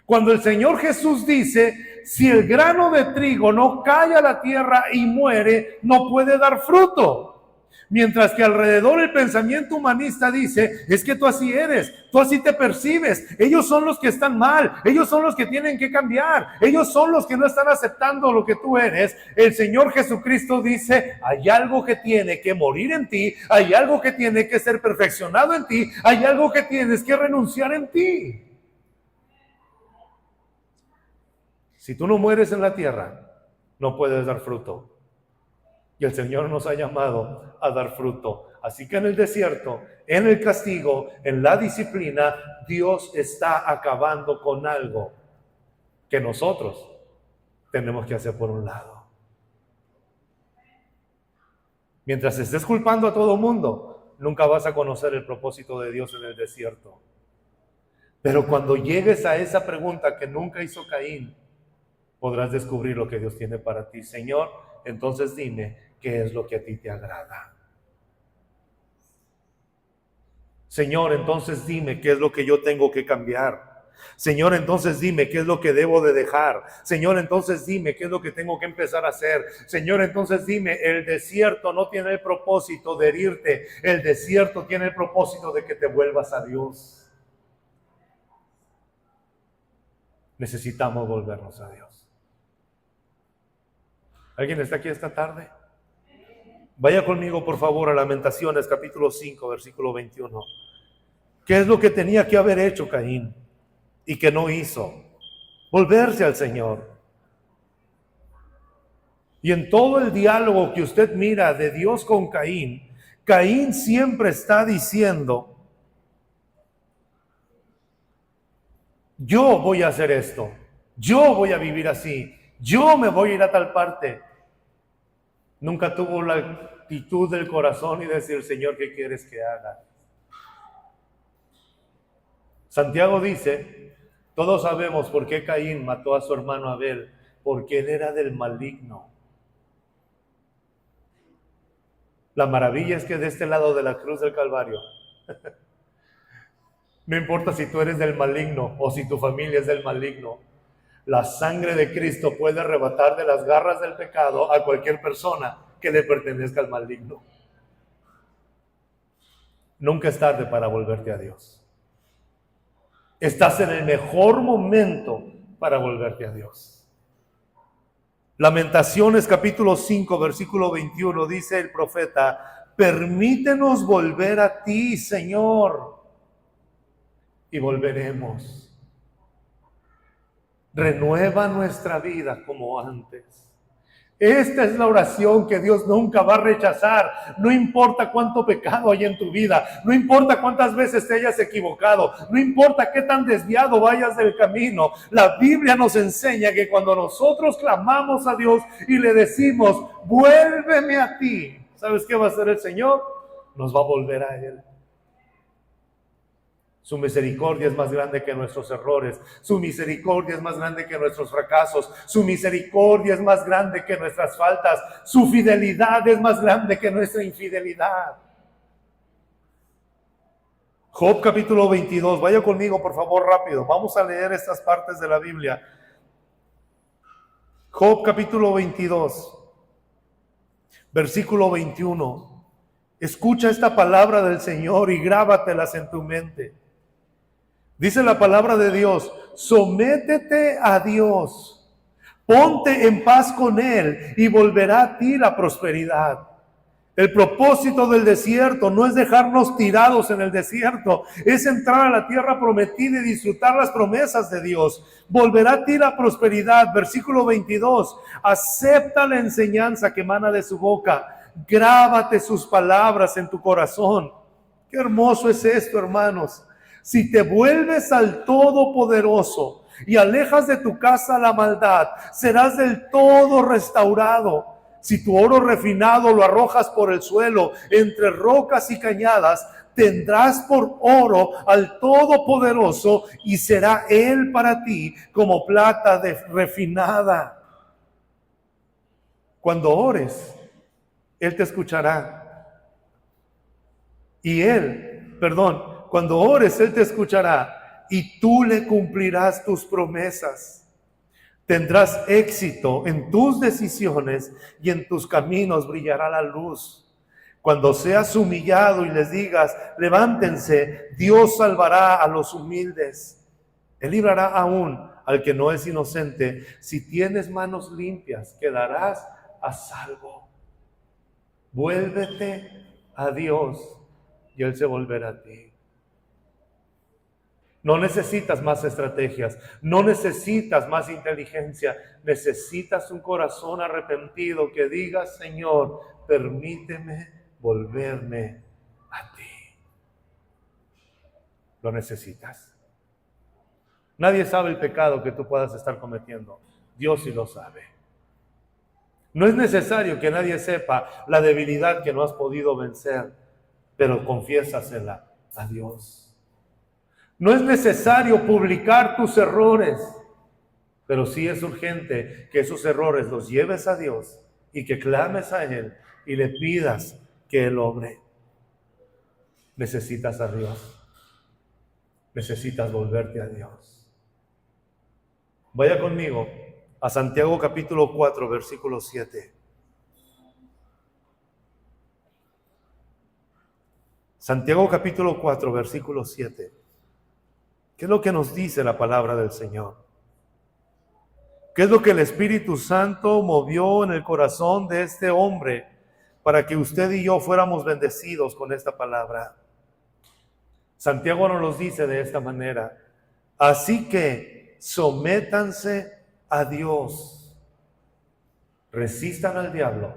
Cuando el Señor Jesús dice, si el grano de trigo no cae a la tierra y muere, no puede dar fruto. Mientras que alrededor el pensamiento humanista dice, es que tú así eres, tú así te percibes, ellos son los que están mal, ellos son los que tienen que cambiar, ellos son los que no están aceptando lo que tú eres. El Señor Jesucristo dice, hay algo que tiene que morir en ti, hay algo que tiene que ser perfeccionado en ti, hay algo que tienes que renunciar en ti. Si tú no mueres en la tierra, no puedes dar fruto. Y el Señor nos ha llamado a dar fruto. Así que en el desierto, en el castigo, en la disciplina, Dios está acabando con algo que nosotros tenemos que hacer por un lado. Mientras estés culpando a todo mundo, nunca vas a conocer el propósito de Dios en el desierto. Pero cuando llegues a esa pregunta que nunca hizo Caín, podrás descubrir lo que Dios tiene para ti. Señor, entonces dime, qué es lo que a ti te agrada. Señor, entonces dime qué es lo que yo tengo que cambiar. Señor, entonces dime qué es lo que debo de dejar. Señor, entonces dime qué es lo que tengo que empezar a hacer. Señor, entonces dime, el desierto no tiene el propósito de herirte. El desierto tiene el propósito de que te vuelvas a Dios. Necesitamos volvernos a Dios. ¿Alguien está aquí esta tarde? Vaya conmigo, por favor, a Lamentaciones, capítulo 5, versículo 21. ¿Qué es lo que tenía que haber hecho Caín y que no hizo? Volverse al Señor. Y en todo el diálogo que usted mira de Dios con Caín, Caín siempre está diciendo, yo voy a hacer esto, yo voy a vivir así, yo me voy a ir a tal parte. Nunca tuvo la actitud del corazón y decir, Señor, ¿qué quieres que haga? Santiago dice, todos sabemos por qué Caín mató a su hermano Abel, porque él era del maligno. La maravilla es que de este lado de la cruz del Calvario, no importa si tú eres del maligno o si tu familia es del maligno, la sangre de Cristo puede arrebatar de las garras del pecado a cualquier persona que le pertenezca al maligno. Nunca es tarde para volverte a Dios. Estás en el mejor momento para volverte a Dios. Lamentaciones capítulo 5, versículo 21, dice el profeta, permítenos volver a ti, Señor, y volveremos. Renueva nuestra vida como antes. Esta es la oración que Dios nunca va a rechazar. No importa cuánto pecado hay en tu vida, no importa cuántas veces te hayas equivocado, no importa qué tan desviado vayas del camino. La Biblia nos enseña que cuando nosotros clamamos a Dios y le decimos, vuélveme a ti, ¿sabes qué va a hacer el Señor? Nos va a volver a Él. Su misericordia es más grande que nuestros errores. Su misericordia es más grande que nuestros fracasos. Su misericordia es más grande que nuestras faltas. Su fidelidad es más grande que nuestra infidelidad. Job capítulo 22. Vaya conmigo, por favor, rápido. Vamos a leer estas partes de la Biblia. Job capítulo 22, versículo 21. Escucha esta palabra del Señor y grábatelas en tu mente. Dice la palabra de Dios, sométete a Dios, ponte en paz con Él y volverá a ti la prosperidad. El propósito del desierto no es dejarnos tirados en el desierto, es entrar a la tierra prometida y disfrutar las promesas de Dios. Volverá a ti la prosperidad. Versículo 22, acepta la enseñanza que emana de su boca, grábate sus palabras en tu corazón. Qué hermoso es esto, hermanos. Si te vuelves al Todopoderoso y alejas de tu casa la maldad, serás del todo restaurado. Si tu oro refinado lo arrojas por el suelo, entre rocas y cañadas, tendrás por oro al Todopoderoso y será Él para ti como plata refinada. Cuando ores, Él te escuchará. Cuando ores, Él te escuchará y tú le cumplirás tus promesas. Tendrás éxito en tus decisiones y en tus caminos brillará la luz. Cuando seas humillado y les digas, levántense, Dios salvará a los humildes. Él librará aún al que no es inocente. Si tienes manos limpias, quedarás a salvo. Vuélvete a Dios y Él se volverá a ti. No necesitas más estrategias, no necesitas más inteligencia, necesitas un corazón arrepentido que diga, Señor, permíteme volverme a ti. Lo necesitas. Nadie sabe el pecado que tú puedas estar cometiendo, Dios sí lo sabe. No es necesario que nadie sepa la debilidad que no has podido vencer, pero confiésasela a Dios. No es necesario publicar tus errores, pero sí es urgente que esos errores los lleves a Dios y que clames a Él y le pidas que Él obre. Necesitas a Dios. Necesitas volverte a Dios. Vaya conmigo a Santiago capítulo 4, versículo 7. Santiago capítulo 4, versículo 7. ¿Qué es lo que nos dice la palabra del Señor? ¿Qué es lo que el Espíritu Santo movió en el corazón de este hombre para que usted y yo fuéramos bendecidos con esta palabra? Santiago nos los dice de esta manera: así que sométanse a Dios, resistan al diablo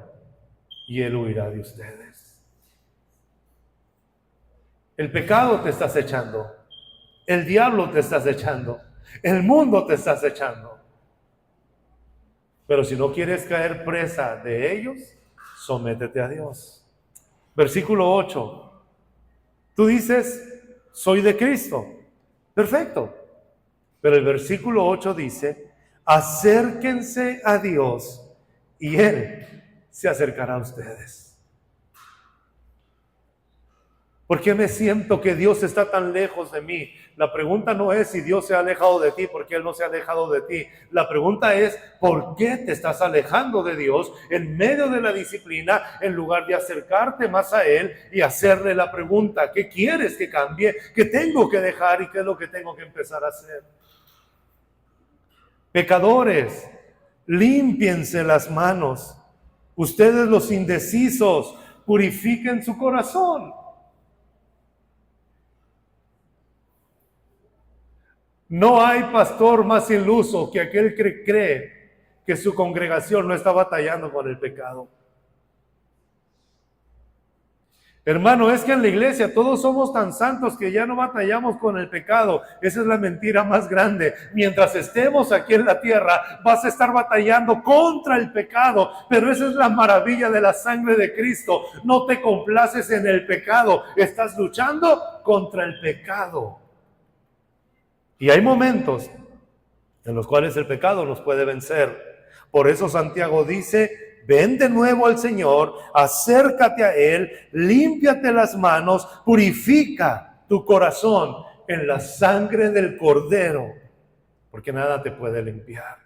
y él huirá de ustedes. El pecado te está acechando, el diablo te está acechando, el mundo te está acechando. Pero si no quieres caer presa de ellos, sométete a Dios. Versículo 8. Tú dices: soy de Cristo. Perfecto. Pero el versículo 8 dice: acérquense a Dios y Él se acercará a ustedes. ¿Por qué me siento que Dios está tan lejos de mí? La pregunta no es si Dios se ha alejado de ti, porque Él no se ha alejado de ti. La pregunta es: ¿por qué te estás alejando de Dios en medio de la disciplina, en lugar de acercarte más a Él y hacerle la pregunta: ¿qué quieres que cambie? ¿Qué tengo que dejar y qué es lo que tengo que empezar a hacer? Pecadores, límpiense las manos. Ustedes, los indecisos, purifiquen su corazón. No hay pastor más iluso que aquel que cree que su congregación no está batallando con el pecado. Hermano, es que en la iglesia todos somos tan santos que ya no batallamos con el pecado. Esa es la mentira más grande. Mientras estemos aquí en la tierra, vas a estar batallando contra el pecado. Pero esa es la maravilla de la sangre de Cristo. No te complaces en el pecado. Estás luchando contra el pecado. Y hay momentos en los cuales el pecado nos puede vencer. Por eso Santiago dice: ven de nuevo al Señor, acércate a Él, límpiate las manos, purifica tu corazón en la sangre del Cordero, porque nada te puede limpiar.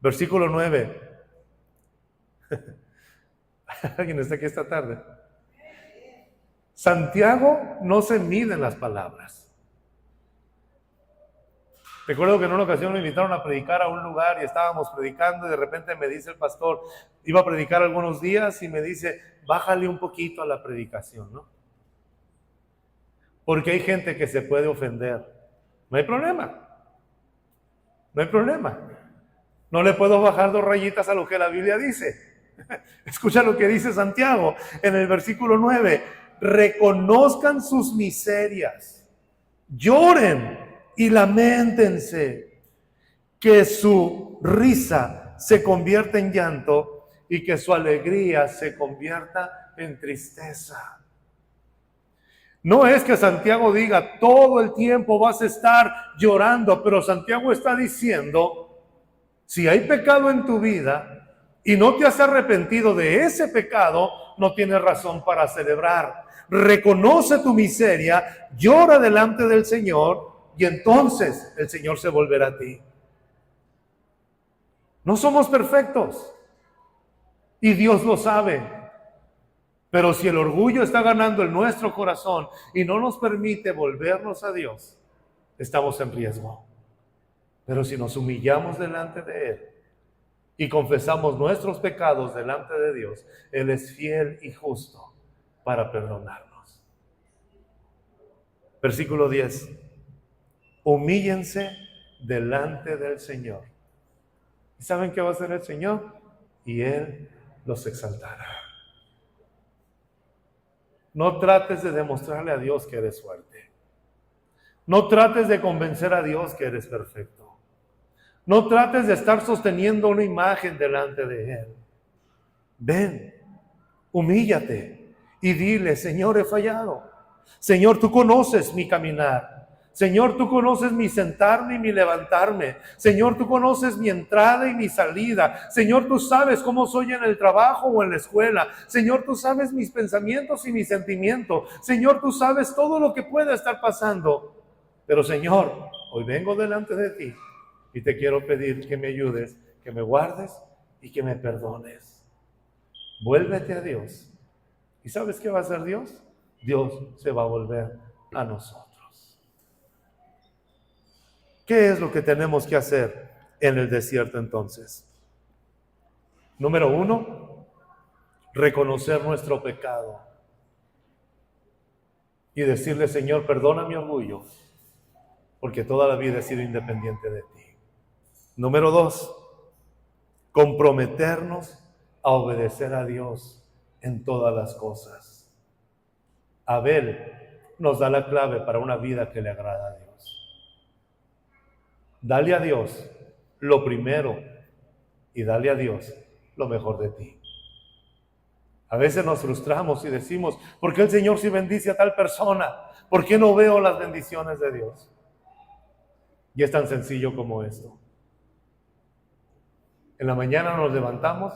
Versículo 9. ¿Alguien está aquí esta tarde? Santiago no se mide en las palabras. Recuerdo que en una ocasión me invitaron a predicar a un lugar y estábamos predicando y de repente me dice el pastor, iba a predicar algunos días y me dice: bájale un poquito a la predicación, ¿no? Porque hay gente que se puede ofender. No hay problema. No hay problema. No le puedo bajar 2 rayitas a lo que la Biblia dice. Escucha lo que dice Santiago en el versículo 9. Reconozcan sus miserias, lloren y lamentense, que su risa se convierta en llanto y que su alegría se convierta en tristeza. No es que Santiago diga todo el tiempo vas a estar llorando, pero Santiago está diciendo: si hay pecado en tu vida y no te has arrepentido de ese pecado, no tienes razón para celebrar. Reconoce tu miseria, llora delante del Señor y entonces el Señor se volverá a ti. No somos perfectos y Dios lo sabe, pero si el orgullo está ganando en nuestro corazón y no nos permite volvernos a Dios, estamos en riesgo. Pero si nos humillamos delante de Él y confesamos nuestros pecados delante de Dios, Él es fiel y justo para perdonarnos. Versículo 10. Humíllense delante del Señor. ¿Y saben qué va a hacer el Señor? Y Él los exaltará. No trates de demostrarle a Dios que eres fuerte. No trates de convencer a Dios que eres perfecto. No trates de estar sosteniendo una imagen delante de Él. Ven, humíllate y dile: Señor, he fallado. Señor, tú conoces mi caminar. Señor, tú conoces mi sentarme y mi levantarme. Señor, tú conoces mi entrada y mi salida. Señor, tú sabes cómo soy en el trabajo o en la escuela. Señor, tú sabes mis pensamientos y mis sentimientos. Señor, tú sabes todo lo que pueda estar pasando. Pero Señor, hoy vengo delante de ti y te quiero pedir que me ayudes, que me guardes y que me perdones. Vuélvete a Dios. ¿Y sabes qué va a hacer Dios? Dios se va a volver a nosotros. ¿Qué es lo que tenemos que hacer en el desierto entonces? Número 1, reconocer nuestro pecado y decirle, Señor, perdona mi orgullo, porque toda la vida he sido independiente de ti. Número 2, comprometernos a obedecer a Dios en todas las cosas. Abel nos da la clave para una vida que le agrada a Dios. Dale a Dios lo primero y dale a Dios lo mejor de ti. A veces nos frustramos y decimos, ¿por qué el Señor sí bendice a tal persona? ¿Por qué no veo las bendiciones de Dios? Y es tan sencillo como esto. En la mañana nos levantamos,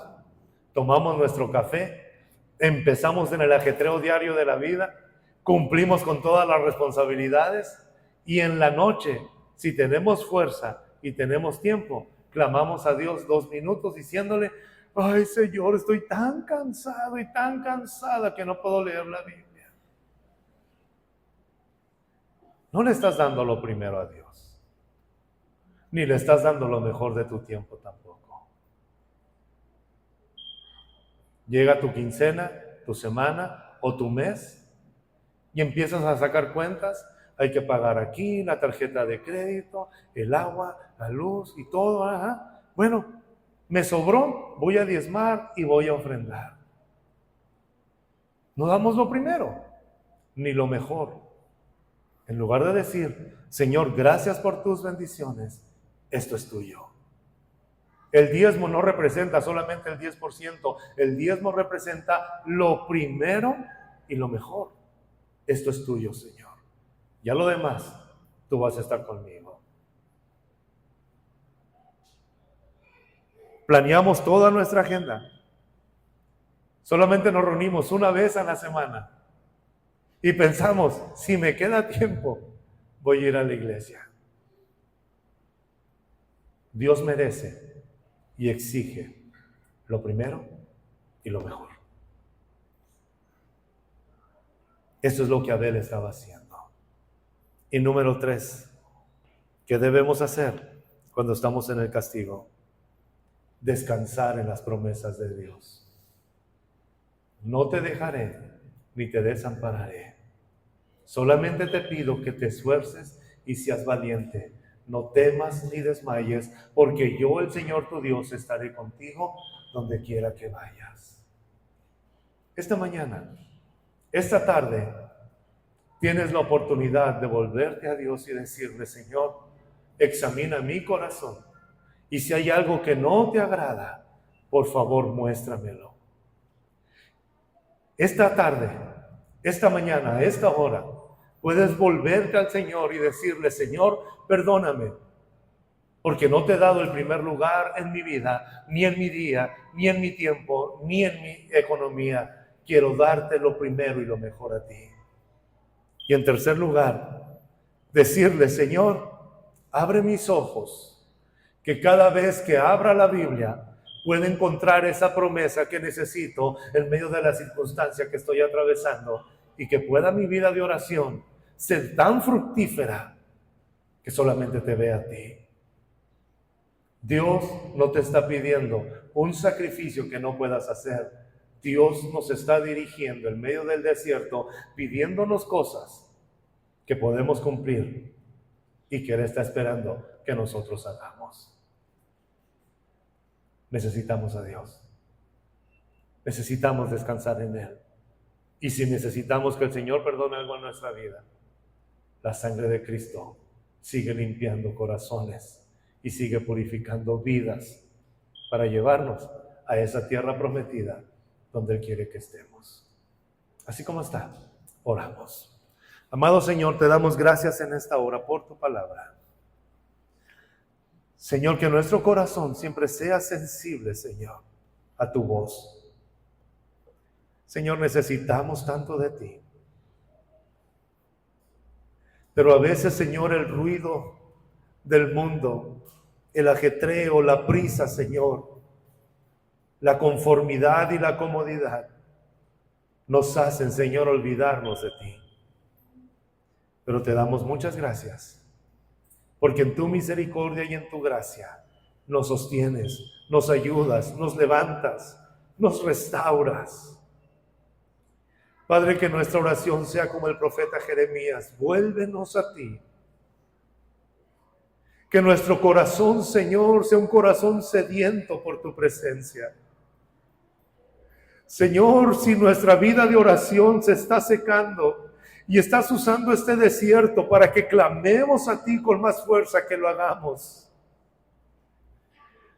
tomamos nuestro café, empezamos en el ajetreo diario de la vida, cumplimos con todas las responsabilidades y en la noche, si tenemos fuerza y tenemos tiempo, clamamos a Dios 2 minutos diciéndole, ay Señor, estoy tan cansado y tan cansada que no puedo leer la Biblia. No le estás dando lo primero a Dios, ni le estás dando lo mejor de tu tiempo tampoco. Llega tu quincena, tu semana o tu mes y empiezas a sacar cuentas. Hay que pagar aquí, la tarjeta de crédito, el agua, la luz y todo. Bueno, me sobró, voy a diezmar y voy a ofrendar. No damos lo primero, ni lo mejor. En lugar de decir, Señor, gracias por tus bendiciones, esto es tuyo. El diezmo no representa solamente el 10%, el diezmo representa lo primero y lo mejor. Esto es tuyo, Señor. Ya lo demás, tú vas a estar conmigo. Planeamos toda nuestra agenda. Solamente nos reunimos una vez a la semana y pensamos, si me queda tiempo, voy a ir a la iglesia. Dios merece y exige lo primero y lo mejor. Eso es lo que Abel estaba haciendo. Y número 3, ¿qué debemos hacer cuando estamos en el castigo? Descansar en las promesas de Dios. No te dejaré ni te desampararé. Solamente te pido que te esfuerces y seas valiente. No temas ni desmayes, porque yo, el Señor tu Dios, estaré contigo donde quiera que vayas. Esta mañana, esta tarde, tienes la oportunidad de volverte a Dios y decirle, Señor, examina mi corazón. Y si hay algo que no te agrada, por favor, muéstramelo. Esta tarde, esta mañana, a esta hora, puedes volverte al Señor y decirle, Señor, perdóname, porque no te he dado el primer lugar en mi vida, ni en mi día, ni en mi tiempo, ni en mi economía. Quiero darte lo primero y lo mejor a ti. Y en tercer lugar, decirle, Señor, abre mis ojos, que cada vez que abra la Biblia pueda encontrar esa promesa que necesito en medio de la circunstancia que estoy atravesando y que pueda mi vida de oración ser tan fructífera que solamente te vea a ti. Dios no te está pidiendo un sacrificio que no puedas hacer. Dios nos está dirigiendo en medio del desierto, pidiéndonos cosas que podemos cumplir y que Él está esperando que nosotros hagamos. Necesitamos a Dios. Necesitamos descansar en Él. Y si necesitamos que el Señor perdone algo en nuestra vida, la sangre de Cristo sigue limpiando corazones y sigue purificando vidas para llevarnos a esa tierra prometida donde Él quiere que estemos. Así como está, oramos. Amado Señor, te damos gracias en esta hora por tu palabra. Señor, que nuestro corazón siempre sea sensible, Señor, a tu voz. Señor, necesitamos tanto de ti. Pero a veces, Señor, el ruido del mundo, el ajetreo, la prisa, Señor, la conformidad y la comodidad nos hacen, Señor, olvidarnos de ti. Pero te damos muchas gracias, porque en tu misericordia y en tu gracia nos sostienes, nos ayudas, nos levantas, nos restauras. Padre, que nuestra oración sea como el profeta Jeremías: vuélvenos a ti. Que nuestro corazón, Señor, sea un corazón sediento por tu presencia. Señor, si nuestra vida de oración se está secando y estás usando este desierto para que clamemos a ti con más fuerza, que lo hagamos.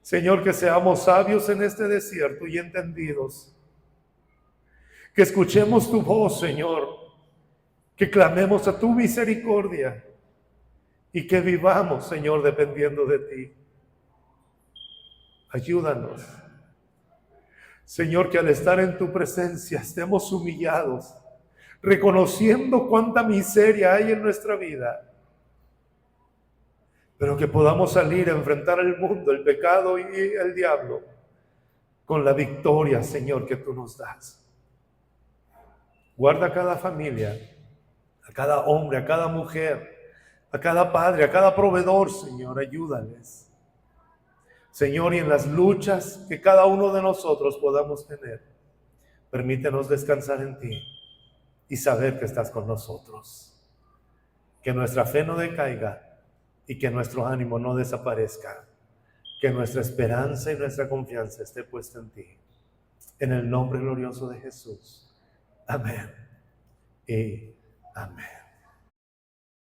Señor, que seamos sabios en este desierto y entendidos. Que escuchemos tu voz, Señor. Que clamemos a tu misericordia. Y que vivamos, Señor, dependiendo de ti. Ayúdanos. Señor, que al estar en tu presencia estemos humillados, reconociendo cuánta miseria hay en nuestra vida, pero que podamos salir a enfrentar el mundo, el pecado y el diablo con la victoria, Señor, que tú nos das. Guarda a cada familia, a cada hombre, a cada mujer, a cada padre, a cada proveedor, Señor, ayúdales. Señor, y en las luchas que cada uno de nosotros podamos tener, permítenos descansar en ti y saber que estás con nosotros. Que nuestra fe no decaiga y que nuestro ánimo no desaparezca. Que nuestra esperanza y nuestra confianza esté puesta en ti. En el nombre glorioso de Jesús. Amén y amén.